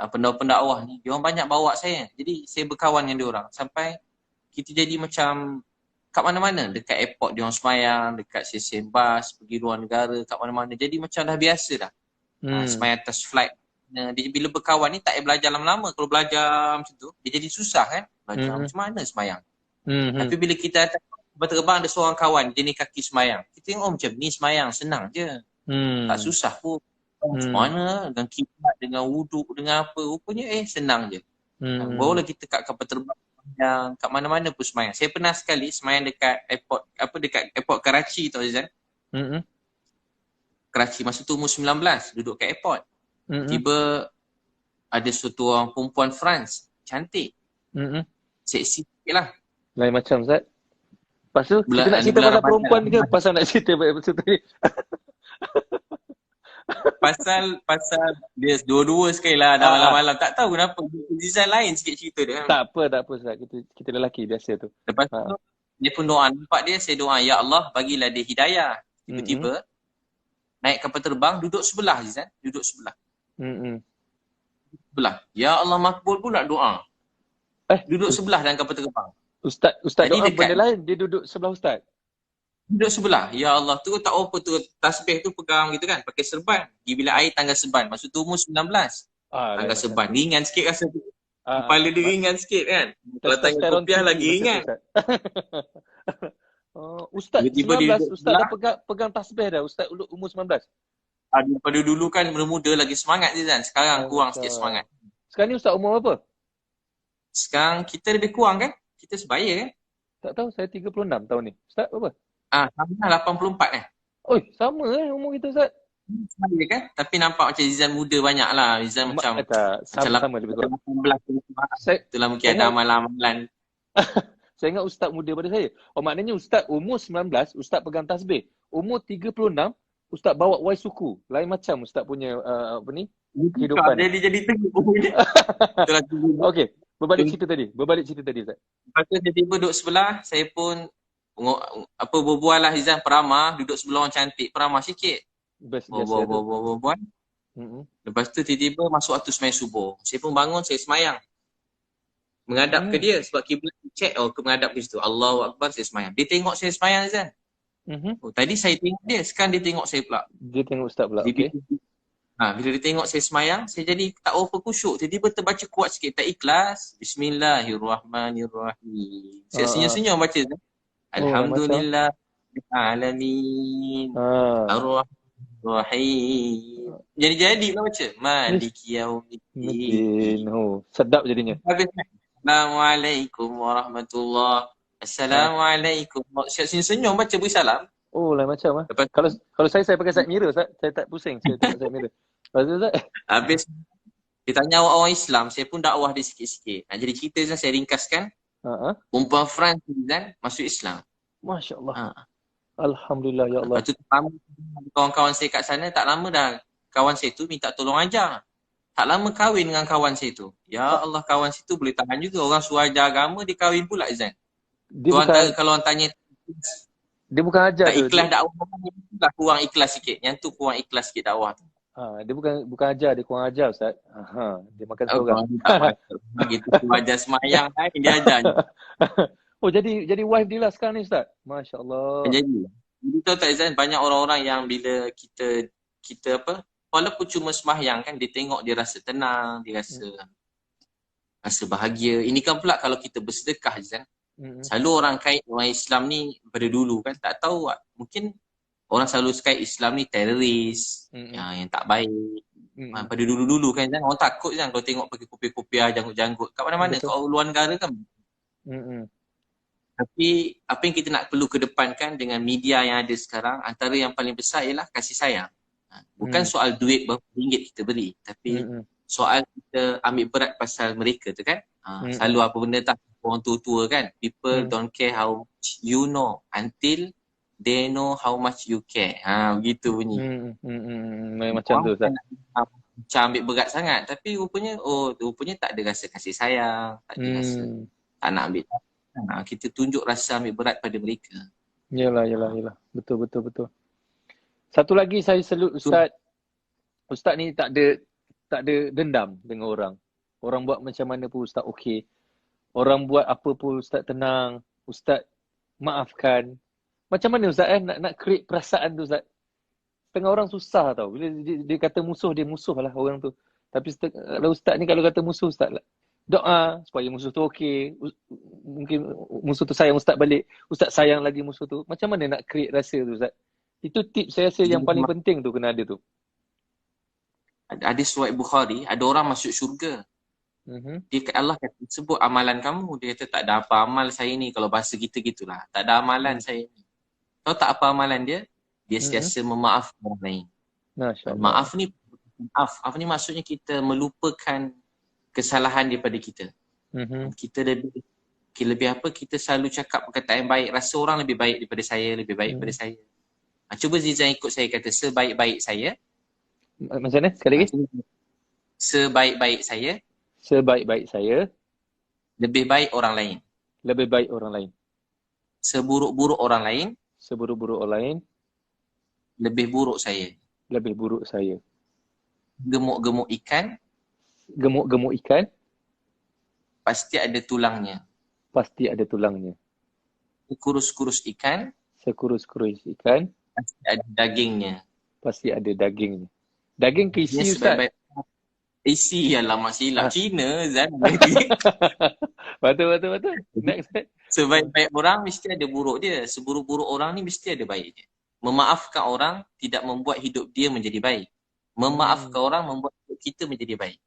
pendakwah ni, dia orang banyak bawa saya. Jadi saya berkawan dengan dia orang sampai kita jadi macam kat mana-mana, dekat airport dia orang semayang, dekat stesen bas pergi luar negara, kat mana-mana. Jadi macam dah biasa dah. Semayang atas flight. Dia bila berkawan ni tak payah belajar lama-lama. Kalau belajar macam tu dia jadi susah kan. Belajar macam mana semayang. Tapi bila kita terbang ada seorang kawan dia ni kaki semayang, kita tengok macam ni semayang senang je. Tak susah pun. Macam mana dengan kiblat, dengan wuduk, dengan apa, rupanya senang je. Barulah kita kat kapal terbang yang kat mana-mana pun semayang. Saya pernah sekali semayang dekat airport Karachi tu Azan. Karachi masa tu umur 19, duduk kat airport. Tiba ada satu orang perempuan France, cantik. Seksi sikit lah. Lain macam Ustaz. Lepas tu kita nak cerita pasal perempuan ke pasal nak cerita pasal tu ni? Pasal dia dua-dua sekali lah dah Ah, ah. malam-malam. Tak tahu kenapa. Design lain sikit cerita dia. Tak apa Ustaz. Kita lelaki biasa tu. Lepas Ha. tu, dia pun doa. Nampak dia, saya doa, Ya Allah, bagilah dia hidayah. Mm-mm. Tiba-tiba, naik kapal terbang, duduk sebelah Zizan. Duduk sebelah. Mm-mm. Ya Allah, makbul pula doa. Eh, Duduk sebelah dalam kapal terbang. Ustaz Jadi doa dekat benda lain, dia duduk sebelah Ustaz. duduk sebelah. Ya Allah, tu tak apa tu. Tasbih tu pegang gitu kan. Pakai serban. Pergi bilik air tangga serban. Maksud tu umur 19. Lain Tangga macam serban. tu. Ringan sikit rasa tu. Ah, Kepala dia ringan sikit kan. Kalau tangga testosteron kopiah tinggi lagi masa tu, ringan. Ustaz. Ustaz Tiba-tiba dia 19, duduk Ustaz dah sebelah. pegang tasbih dah, Ustaz umur 19. Daripada dulu kan muda lagi semangat je kan. Sekarang kurang sikit semangat. Sekarang ni Ustaz umur apa? Sekarang kita lebih kurang kan. Kita sebaya kan. Tak tahu, saya 36 tahun ni. Ustaz apa? Sama 84 kan. Oi, sama umur kita Ustaz. Sebaya kan. Tapi nampak macam Zizan muda banyak lah. Zizan macam sama lebih kurang. 18. Itulah mungkin ada amalan-amalan. Saya ingat Ustaz muda pada saya. Maknanya Ustaz umur 19, Ustaz pegang tasbih. Umur 36, Ustaz bawa wai suku. Lain macam Ustaz punya kehidupan. Jadi tengok. Okey, berbalik cerita tadi Ustaz. Lepas tu tiba-tiba duduk sebelah, saya pun berbual lah Zizan, peramah, duduk sebelah orang cantik, peramah sikit. Berbual. Lepas tu tiba-tiba masuk waktu sembahyang subuh. Saya pun bangun, saya semayang. Menghadap ke dia sebab kiblat check ke menghadap ke situ. Allahu Akbar, saya semayang. Dia tengok saya semayang Zizan. Tadi saya tengok dia, sekarang dia tengok saya pula. Dia tengok Ustaz pula, okey. Bila dia tengok saya semayang, saya jadi tak apa khusyuk. Tiba-tiba terbaca kuat sikit, tak ikhlas. Bismillahirrahmanirrahim. Saya senyum-senyum baca. Alhamdulillah alamin. Ar-Rahim. Jadi lah baca. Maliki yaumiddin. Sedap jadinya. Assalamualaikum warahmatullahi. Assalamualaikum. Saya senyum baca beri salam. Lain macam Kalau saya pakai side mirror Ustaz, saya tak pusing. Saya tengok side mirror. Habis dia tanya orang Islam, saya pun dakwah dia sikit-sikit. Jadi cerita saya ringkaskan. Perempuan France masuk Islam. Masya Allah. Alhamdulillah ya Allah. Lepas tu kawan-kawan saya kat sana, tak lama dah kawan saya tu minta tolong ajar. Tak lama kahwin dengan kawan saya tu. Ya Allah, kawan saya tu boleh tahan juga. Orang suruh ajar agama, dia kahwin pula Izan. Kalau orang tanya, dia bukan ajar tak ikhlas dakwah, dia kurang ikhlas sikit. Yang tu kurang ikhlas sikit dakwah tu. Dia bukan ajar, dia kurang ajar Ustaz. Dia makan seorang. Begitu tu ajar semayang lain, dia ajar. Jadi wife dia lah sekarang ni Ustaz. Masya Allah. Jadi tahu tak Izan, banyak orang-orang yang bila kita walaupun cuma semayang kan, dia tengok dia rasa tenang, dia rasa bahagia. Ini kan pula kalau kita bersedekah Izan. Selalu orang kait orang Islam ni pada dulu kan, tak tahu mungkin orang selalu kait Islam ni teroris, yang tak baik. Pada dulu-dulu kan Izan, orang takut Izan kalau tengok pergi kopi-kopiah, janggut-janggut kat mana-mana. Kalau luar negara kan. Tapi apa yang kita nak perlu kedepankan dengan media yang ada sekarang, antara yang paling besar ialah kasih sayang. Bukan soal duit berapa ringgit kita beri, tapi soal kita ambil berat pasal mereka tu kan. Selalu apa benda tak, orang tua-tua kan, people don't care how much you know until they know how much you care. Begitu bunyi. Macam tu Ustaz. Macam ambil berat sangat, tapi rupanya tak ada rasa kasih sayang, tak ada rasa tak nak ambil. Kita tunjuk rasa ambil berat pada mereka. Yalah. Betul. Satu lagi saya salute Ustaz. Ustaz ni tak ada dendam dengan orang. Orang buat macam mana pun Ustaz okey. Orang buat apa pun Ustaz tenang. Ustaz maafkan. Macam mana Ustaz nak create perasaan tu Ustaz? Setengah orang susah tau. Bila dia kata musuh, dia musuh lah orang tu. Tapi kalau Ustaz ni kalau kata musuh Ustaz lah, doa supaya musuh tu okey. Mungkin musuh tu sayang Ustaz balik. Ustaz sayang lagi musuh tu. Macam mana nak create rasa tu Ustaz? Itu tips saya rasa yang paling penting tu kena ada tu. Ada riwayat Bukhari, ada orang masuk syurga. Dia Allah kata, sebut amalan kamu. Dia kata tak ada apa amal saya ni. Kalau bahasa kita gitulah. Tak ada amalan saya ni. Tahu tak apa amalan dia? Dia sentiasa memaafkan orang lain. Maaf ni maksudnya kita melupakan kesalahan daripada kita. Kita lebih apa, kita selalu cakap perkataan yang baik. Rasa orang lebih baik daripada saya, lebih baik daripada saya. Cuba Zizan ikut saya kata, sebaik-baik saya, Macam mana? Sekali lagi. Sebaik-baik saya, Sebaik-baik saya, lebih baik orang lain. lebih baik orang lain. Seburuk-buruk orang lain, Seburuk-buruk orang lain, lebih buruk saya. lebih buruk saya. Gemuk-gemuk ikan, Gemuk-gemuk ikan, pasti ada tulangnya. pasti ada tulangnya. Kurus-kurus ikan, Sekurus-kurus ikan, pasti ada dagingnya. pasti ada dagingnya. Daging ke Dia isi, Ustaz. sebaik-baik isi, alamak silap. Ah. Cina, Zan. Betul. Next. Sebaik-baik orang mesti ada buruk dia. Seburuk-buruk orang ni mesti ada baik dia. Memaafkan orang tidak membuat hidup dia menjadi baik. Memaafkan orang membuat hidup kita menjadi baik.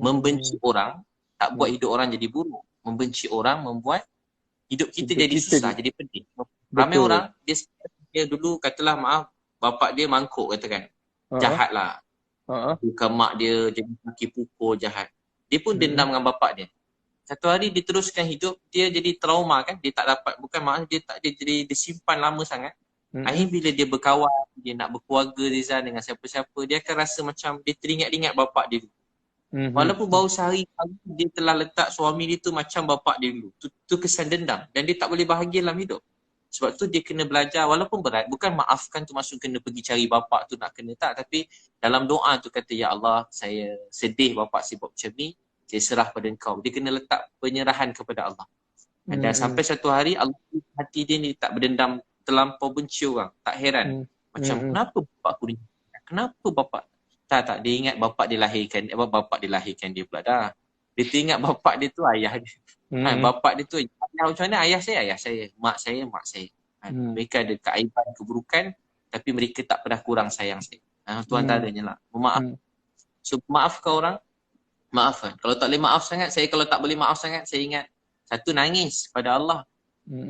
Membenci orang tak buat hidup orang jadi buruk. Membenci orang membuat hidup kita jadi susah, jadi pedih. Ramai orang, dia dulu katalah maaf, bapak dia mangkuk katakan. Jahat lah. Bukan mak dia jadi kaki pukul jahat. Dia pun dendam dengan bapak dia. Satu hari dia teruskan hidup, dia jadi trauma kan. Dia tak dapat, bukan maksud dia tak, dia jadi disimpan lama sangat. Akhirnya bila dia berkawan, dia nak berkeluarga Rizal dengan siapa-siapa, dia akan rasa macam dia teringat-ingat bapak dia dulu. Walaupun baru sehari dia telah letak suami dia tu macam bapak dia dulu. Tu kesan dendam. Dan dia tak boleh bahagia dalam hidup. Sebab tu dia kena belajar, walaupun berat, bukan maafkan tu maksud kena pergi cari bapak tu nak kena tak. Tapi dalam doa tu kata, Ya Allah, saya sedih bapak saya buat macam ni, saya serah pada engkau. Dia kena letak penyerahan kepada Allah. Dan sampai satu hari, Allah hati dia ni tak berdendam, terlampau benci orang. Tak heran. Macam, kenapa bapak aku ni? Kenapa bapak? Tak, dia ingat bapak dia lahirkan dia pula dah. Dia teringat bapak dia tu ayah dia. Bapak dia tu ayah macam mana? Ayah saya. Mak saya. Mereka ada keaiban, keburukan, tapi mereka tak pernah kurang sayang saya. Tu antaranya lah. So, maafkan orang, maafkan. Kalau tak boleh maaf sangat, saya ingat satu, nangis pada Allah.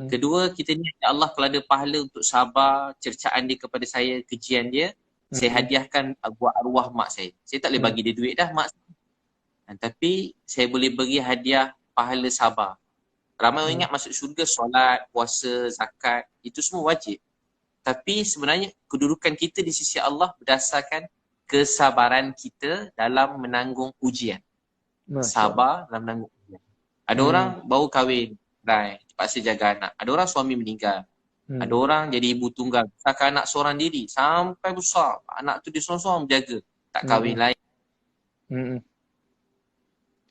Kedua, kita ni ya Allah, kalau ada pahala untuk sabar cercaan dia kepada saya, kejian dia, saya hadiahkan buat arwah mak saya. Saya tak boleh bagi dia duit dah mak saya. Tapi saya boleh beri hadiah pahala sabar. Ramai orang ingat masuk syurga solat, puasa, zakat, itu semua wajib. Tapi sebenarnya kedudukan kita di sisi Allah berdasarkan kesabaran kita dalam menanggung ujian. Sabar dalam menanggung ujian. Ada orang baru kahwin, terpaksa jaga anak. Ada orang suami meninggal. Ada orang jadi ibu tunggal, besarkan anak seorang diri sampai besar. Anak tu dia seorang-seorang menjaga, tak kahwin lain.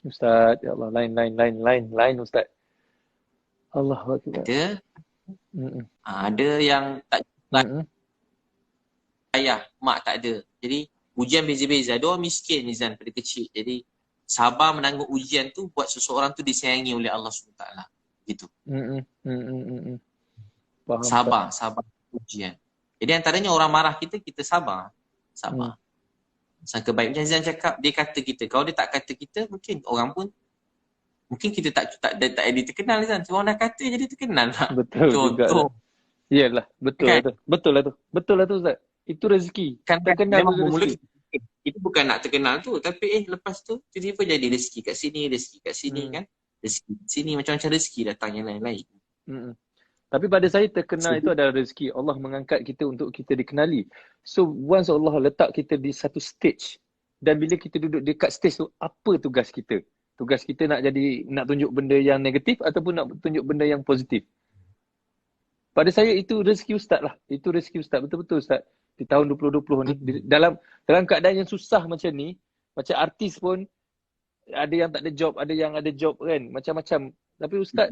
Ustaz, ya Allah, lain Ustaz. Allahu Akbar. Ada yang tak ayah, mak tak ada. Jadi ujian beza-beza. Ada orang miskin Nizan pada kecil. Jadi sabar menanggung ujian tu buat seseorang tu disayangi oleh Allah SWT. Gitu. Faham, sabar ujian. Jadi antaranya orang marah kita sabar. Sangka baik. Macam Zan cakap, dia kata kita. Kalau dia tak kata kita, mungkin orang pun, mungkin kita tak jadi terkenal Zan. Cuma orang dah kata jadi terkenal lah. Betul juga. Iyalah, betul lah tu Ustaz. Itu rezeki. Kan terkenal memang rezeki. Itu bukan nak terkenal tu, tapi lepas tu tiba-tiba jadi rezeki kat sini kan. Rezeki sini macam-macam rezeki datang yang lain-lain. Tapi pada saya terkenal itu adalah rezeki. Allah mengangkat kita untuk kita dikenali. So once Allah letak kita di satu stage, dan bila kita duduk dekat stage tu, apa tugas kita? Tugas kita nak tunjuk benda yang negatif ataupun nak tunjuk benda yang positif? Pada saya itu rezeki Ustaz lah. Itu rezeki Ustaz. Betul-betul Ustaz. Di tahun 2020 ni, dalam keadaan yang susah macam ni, macam artis pun ada yang tak ada job, ada yang ada job kan, macam-macam. Tapi Ustaz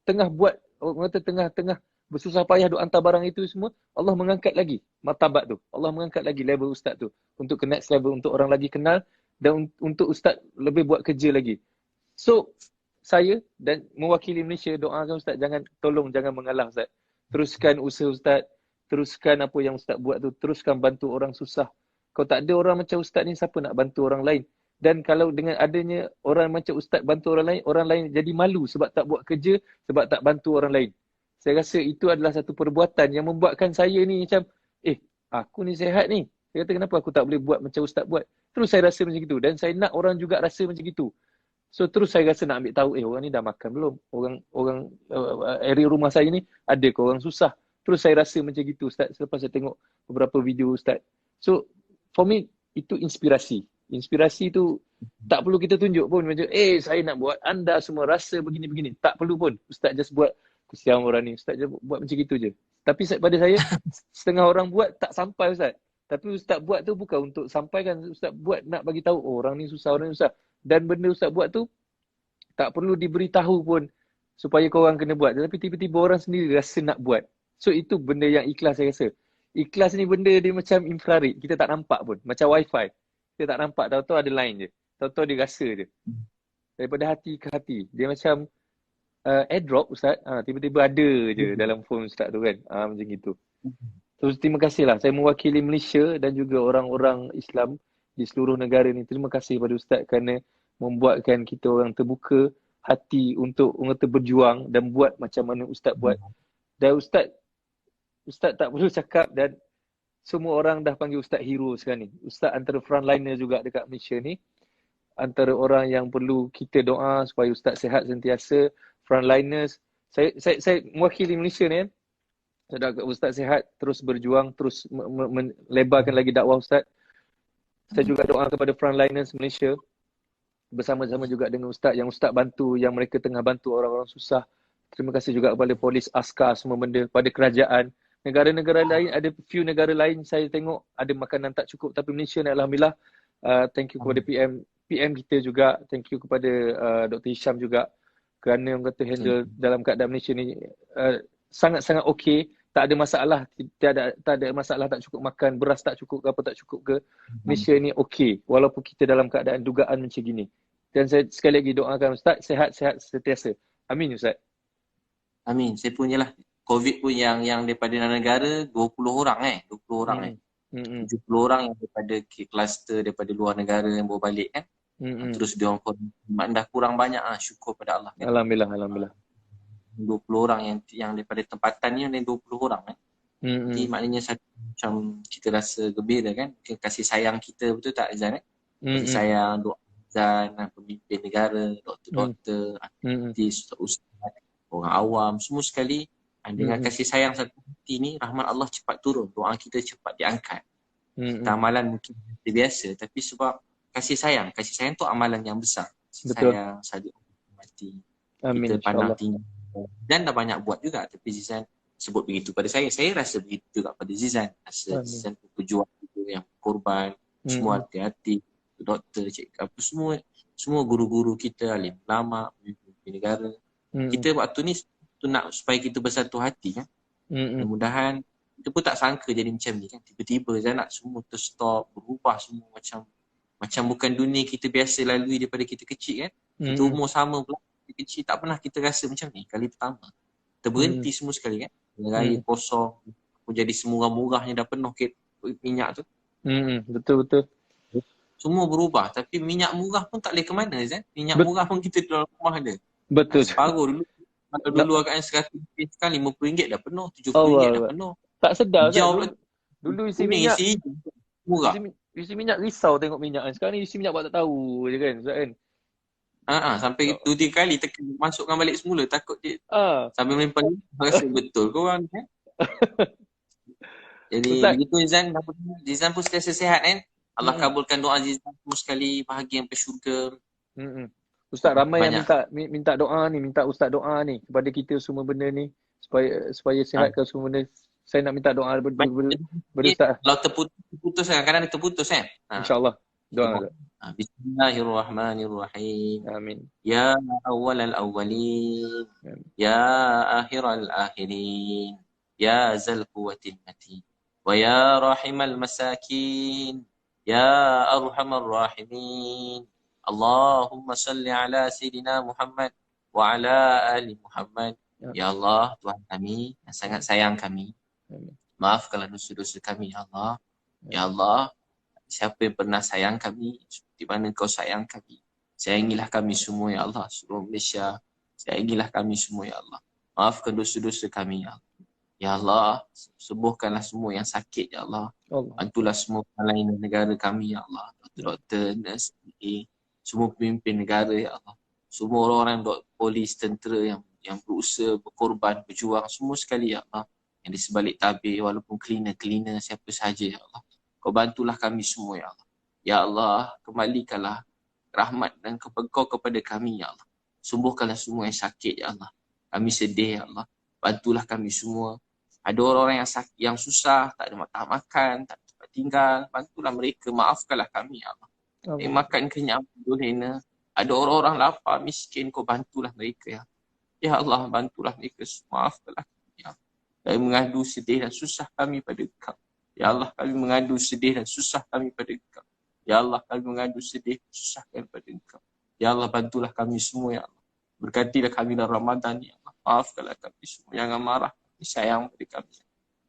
tengah buat, orang kata tengah bersusah payah duk hantar barang itu semua, Allah mengangkat lagi martabat tu. Allah mengangkat lagi level Ustaz tu untuk ke next level, untuk orang lagi kenal dan untuk Ustaz lebih buat kerja lagi. So saya dan mewakili Malaysia doakan Ustaz, tolong jangan mengalah Ustaz. Teruskan usaha Ustaz, teruskan apa yang Ustaz buat tu, teruskan bantu orang susah. Kalau tak ada orang macam Ustaz ni, siapa nak bantu orang lain? Dan kalau dengan adanya orang macam Ustaz bantu orang lain jadi malu sebab tak buat kerja, sebab tak bantu orang lain. Saya rasa itu adalah satu perbuatan yang membuatkan saya ni macam, aku ni sihat ni. Saya kata kenapa aku tak boleh buat macam Ustaz buat. Terus saya rasa macam itu. Dan saya nak orang juga rasa macam itu. So terus saya rasa nak ambil tahu, orang ni dah makan belum? Orang area rumah saya ni ada ke orang susah? Terus saya rasa macam gitu Ustaz selepas saya tengok beberapa video Ustaz. So for me itu inspirasi. Inspirasi tu tak perlu kita tunjuk pun macam saya nak buat, anda semua rasa begini-begini. Tak perlu pun. Ustaz just buat, kesian orang ni. Ustaz just buat macam gitu je. Tapi pada saya setengah orang buat tak sampai Ustaz. Tapi Ustaz buat tu bukan untuk sampaikan. Ustaz buat nak bagi tahu orang ni susah, orang ni susah. Dan benda Ustaz buat tu tak perlu diberitahu pun supaya korang kena buat. Tetapi tiba-tiba orang sendiri rasa nak buat. So itu benda yang ikhlas saya rasa. Ikhlas ni benda dia macam infrared. Kita tak nampak pun. Macam wifi. Kita tak nampak. Tahu-tahu ada line je. Tahu-tahu dia rasa je. Daripada hati ke hati. Dia macam airdrop Ustaz. Tiba-tiba ada je dalam phone Ustaz tu kan. Macam gitu. So terima kasih lah. Saya mewakili Malaysia dan juga orang-orang Islam di seluruh negara ni. Terima kasih kepada Ustaz kerana membuatkan kita orang terbuka hati untuk orang berjuang dan buat macam mana Ustaz buat. Dan Ustaz tak perlu cakap dan semua orang dah panggil Ustaz hero sekarang ni. Ustaz antara frontliner juga dekat Malaysia ni. Antara orang yang perlu kita doa supaya Ustaz sihat sentiasa. Frontliners. Saya mewakili Malaysia ni kan. Saya doa Ustaz sihat, terus berjuang, terus melebarkan lagi dakwah Ustaz. Saya juga doa kepada frontliners Malaysia. Bersama-sama juga dengan Ustaz, yang Ustaz bantu, yang mereka tengah bantu orang-orang susah. Terima kasih juga kepada polis, askar, semua benda, pada kerajaan. Negara-negara lain, ada few negara lain saya tengok ada makanan tak cukup. Tapi Malaysia ni Alhamdulillah, thank you kepada PM kita juga. Thank you kepada Dr. Hisham juga. Kerana orang kata handle dalam keadaan Malaysia ni sangat-sangat okey. Tak ada masalah, tak ada masalah tak cukup makan, beras tak cukup ke apa tak cukup ke. Malaysia ni okey walaupun kita dalam keadaan dugaan macam gini. Dan saya sekali lagi doakan Ustaz sihat-sihat sentiasa. Amin Ustaz. Amin. Saya punyalah COVID pun yang daripada negara 20 orang 20 orang 70 orang yang daripada kluster daripada luar negara yang bawa balik kan. Terus dia orang dah kurang banyak syukur pada Allah kan? Alhamdulillah. 20 orang yang daripada tempatan ni ada 20 orang kan. Jadi maknanya satu macam kita rasa gembira kan. Kasih sayang kita betul tak Azan kan? Kasih sayang doa Azan, pemimpin negara, doktor-doktor, artis, ustaz, orang awam, semua sekali dengan kasih sayang satu hati ni, rahmat Allah cepat turun. Doa kita cepat diangkat. Kita amalan mungkin biasa tapi sebab kasih sayang tu amalan yang besar. Kasih sayang, saling mati. Amin, kita pandang tinggi. Dan dah banyak buat juga tapi Zizan sebut begitu pada saya rasa begitu juga pada Zizan. Rasa Zizan berjuang itu yang korban, semua hati-hati, doktor, cikgu, apa semua guru-guru kita, alim ulama, pemimpin negara. Kita waktu ni nak supaya kita bersatu hati kan. Mudah-mudahan kita pun tak sangka jadi macam ni kan. Tiba-tiba nak semua terstop, berubah semua macam bukan dunia kita biasa lalui daripada kita kecil kan. Kita umur sama pula. Kecil tak pernah kita rasa macam ni kali pertama. Terberhenti semua sekali kan. Raya kosong pun jadi semua murahnya dah penuh minyak tu. Betul. Semua berubah tapi minyak murah pun tak boleh ke mana Zan. Minyak murah pun kita dalam rumah ada. Betul. Separuh dulu. Kalau dulu agaknya RM100 sekarang RM50 dah penuh, RM70 dah penuh. Tak sedar kan. Dulu isi minyak murah. Isi minyak risau tengok minyak kan. Sekarang ni isi minyak buat tak tahu je kan Ustaz kan. Sampai 2-3 kali masukkan balik semula takut dia sambil menyimpan rasa betul korang kan. Jadi begitu Zizan pun sentiasa sihat kan. Allah kabulkan doa Zizan semua sekali bahagia sampai syurga. Ustaz ramai yang minta doa ni, minta Ustaz doa ni kepada kita semua benda ni supaya sihatkan semua benda. Saya nak minta doa Ustaz. Kalau terputus kadang-kadang dia terputus kan. InsyaAllah. Doa. Bismillahirrahmanirrahim. Amin. Ya awwalal awwalin. Ya akhiral akhirin. Ya zal quwwatil matin. Wa ya rahimal masakin. Ya arhamar rahimin. Allahumma salli ala Sayyidina Muhammad wa ala ali Muhammad. Ya Allah, Tuhan kami yang sangat sayang kami. Maafkanlah dosa-dosa kami ya Allah. Ya Allah, siapa yang pernah sayang kami seperti mana kau sayang kami, sayangilah kami semua ya Allah. Seluruh Malaysia, sayangilah kami semua ya Allah. Maafkan dosa-dosa kami ya Allah. Ya Allah, sembuhkanlah semua yang sakit ya Allah. Bantulah semua lain negara kami ya Allah. Doktor, nurse, semua pemimpin negara ya Allah. Semua orang-orang polis, tentera yang berusaha, berkorban, berjuang semua sekali ya Allah. Yang di sebalik tabir walaupun cleaner siapa sahaja ya Allah. Kau bantulah kami semua, ya Allah. Ya Allah, kembalikanlah rahmat dan Kau kepada kami, ya Allah. Sembuhkanlah semua yang sakit, ya Allah. Kami sedih, ya Allah. Bantulah kami semua. Ada orang-orang yang sakit, yang susah, tak ada makan, tak ada tempat tinggal. Bantulah mereka, maafkanlah kami, ya Allah. Makan kenyang, lena. Ada orang-orang lapar, miskin, Kau bantulah mereka, ya. Ya Allah, bantulah mereka, maafkanlah kami, ya. Kami mengadu sedih dan susah kami pada Engkau. Ya Allah, kami mengadu sedih dan susah kami pada Engkau. Ya Allah, kami mengadu sedih dan susah kami pada Engkau. Ya Allah, bantulah kami semua, ya Allah. Berkatilah kami dalam Ramadan, ya Allah. Maafkanlah kami semua. Jangan marah, kami sayang pada kami.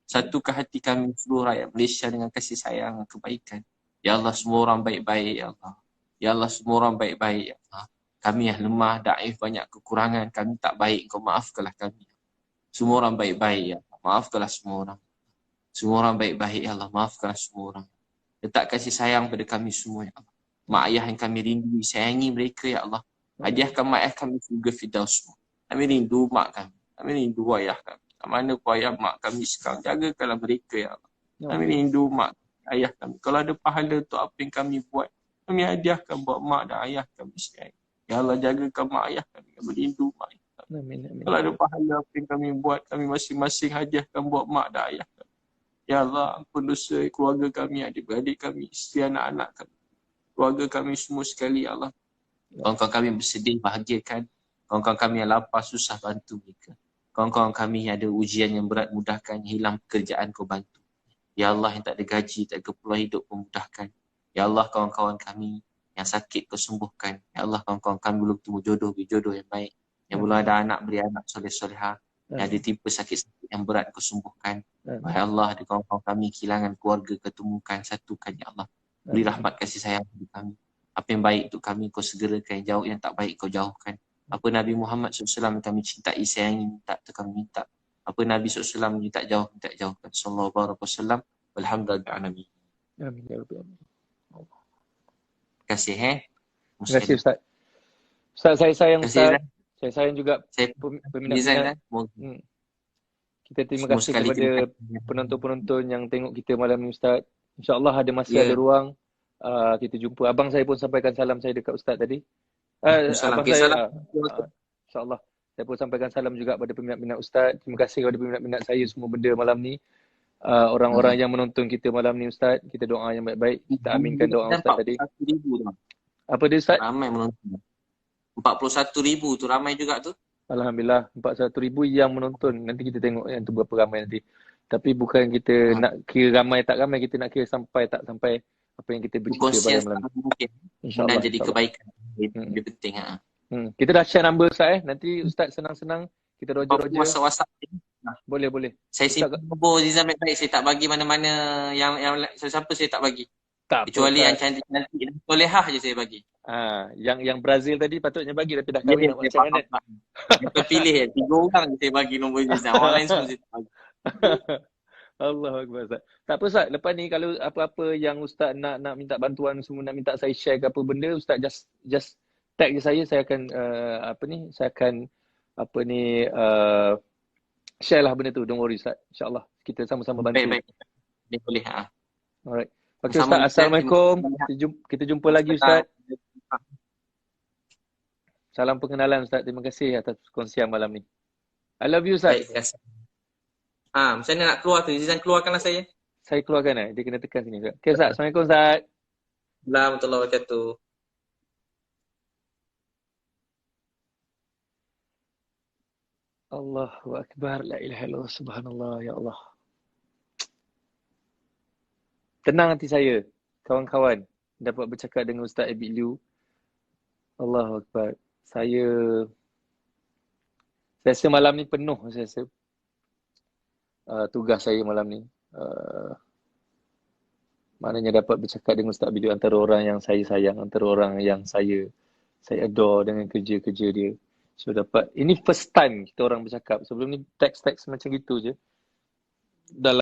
Satukan hati kami seluruh rakyat Malaysia dengan kasih sayang dan kebaikan. Ya Allah, semua orang baik-baik, ya Allah. Ya Allah, semua orang baik-baik, ya Allah. Kami yang lemah, daif, banyak kekurangan. Kami tak baik, Kau maafkanlah kami. Semua orang baik-baik, ya Allah. Maafkanlah semua orang. Semua orang baik-baik, ya Allah. Maafkanlah semua orang. Letak kasih sayang pada kami semua, ya Allah. Mak ayah yang kami rindu, sayangi mereka, ya Allah. Hadiahkan mak ayah kami surga Firdaus. Kami rindu mak kami. Kami rindu ayah kami. Mana pun ayah mak kami sekarang, jagakanlah mereka, ya Allah. Kami rindu mak ayah kami. Kalau ada pahala untuk apa yang kami buat, kami hadiahkan buat mak dan ayah kami sekalian. Ya Allah, jagakan mak ayah kami. Kami rindu mak ayah kami. Amin. Kalau ada pahala apa yang kami buat, kami masing-masing hadiahkan buat mak dan ayah kami. Ya Allah, ampun dosa keluarga kami, adik-beradik kami, isteri anak-anak kami. Keluarga kami semua sekali, ya Allah. Kawan-kawan kami bersedih, bahagiakan. Kawan-kawan kami yang lapar, susah, bantu mereka. Kawan-kawan kami yang ada ujian yang berat, mudahkan. Hilang pekerjaan, Kau bantu. Ya Allah, yang tak ada gaji, tak ada peluang hidup, Kau mudahkan. Ya Allah, kawan-kawan kami yang sakit, Kau sembuhkan. Ya Allah, kawan-kawan kami belum temu jodoh, beri jodoh yang baik. Yang belum ada anak, beri anak soleh-solehah. Yang ada tipe sakit-sakit yang berat, Kau sembuhkan. Ya Allah, di kawan-kawan kami kehilangan keluarga, ketemukan, satukan, ya Allah. Beri rahmat kasih sayang kepada kami. Apa yang baik untuk kami, Kau segerakan. Yang jauh, yang tak baik, Kau jauhkan. Apa Nabi Muhammad SAW kami cintai, sayangi, minta, kami minta. Apa Nabi SAW minta jauhkan. Sallallahu alaihi wasallam. Alhamdulillah. Amin. Amin. Terima kasih. Terima kasih, Ustaz. Ustaz, saya sayang Ustaz. Saya sayang juga peminat-peminat. Kita terima kasih kepada penonton-penonton yang tengok kita malam ni, Ustaz. InsyaAllah ada masa, ada ruang. Kita jumpa. Abang saya pun sampaikan salam saya dekat Ustaz tadi. Abang saya, InsyaAllah. Saya pun sampaikan salam juga pada peminat-peminat Ustaz. Terima kasih kepada peminat-peminat saya semua benda malam ni. Orang-orang yang menonton kita malam ni, Ustaz. Kita doa yang baik-baik. Kita aminkan doa Ustaz tadi. 41,000 tu. Apa dia, Ustaz? Ramai menonton. 41,000 tu ramai juga tu. Alhamdulillah, 41,000 yang menonton. Nanti kita tengok yang tu berapa ramai nanti. Tapi bukan kita nak kira ramai tak ramai, kita nak kira sampai tak sampai apa yang kita bercerita pada malam ni. InsyaAllah. Dan jadi kebaikan. Lebih penting. Kita dah share number, Ustaz. Nanti Ustaz senang-senang kita roger-roger. WhatsApp. Boleh. Saya simpan nombor Zizan baik-baik. Saya tak bagi mana-mana yang siapa saya tak bagi. Tak, kecuali yang cantik-cantik dan solehah je saya bagi. Yang Brazil tadi patutnya bagi tapi dah kahwin, nak macam mana? Kita pilih 3 orang saya bagi nombor Zizan. Orang lain semua saya tak bagi. Allahuakbar, Ustaz. Tak apa, Ustaz. Lepas ni kalau apa-apa yang Ustaz nak minta bantuan semua, nak minta saya share ke apa benda, Ustaz just tag je saya akan saya akan share lah benda tu. Don't worry, Ustaz. InsyaAllah kita sama-sama bantu. Baik. Dia boleh. Alright. Okay, Ustaz. Assalamualaikum. Kita jumpa lagi, Ustaz. Salam pengenalan, Ustaz. Terima kasih atas perkongsian malam ni. I love you, Ustaz. Baik, terima kasih. Macam mana nak keluar tu? Zizan keluarkanlah saya. Saya keluarkan. Dia kena tekan sini, Ustaz. Okay, Ustaz. Assalamualaikum, Ustaz. Assalamualaikum warahmatullahi wabarakatuh. Allahu Akbar. La ilaha illallah. Subhanallah. Ya Allah. Tenang hati saya, kawan-kawan, dapat bercakap dengan Ustaz Abid Liu. Allahu Akbar. Saya rasa malam ni penuh, saya rasa. Tugas saya malam ni. Maknanya dapat bercakap dengan Ustaz Abid Liu, antara orang yang saya sayang, antara orang yang saya adore dengan kerja-kerja dia. So dapat, ini first time kita orang bercakap. Sebelum ni teks-teks macam gitu je. Dalam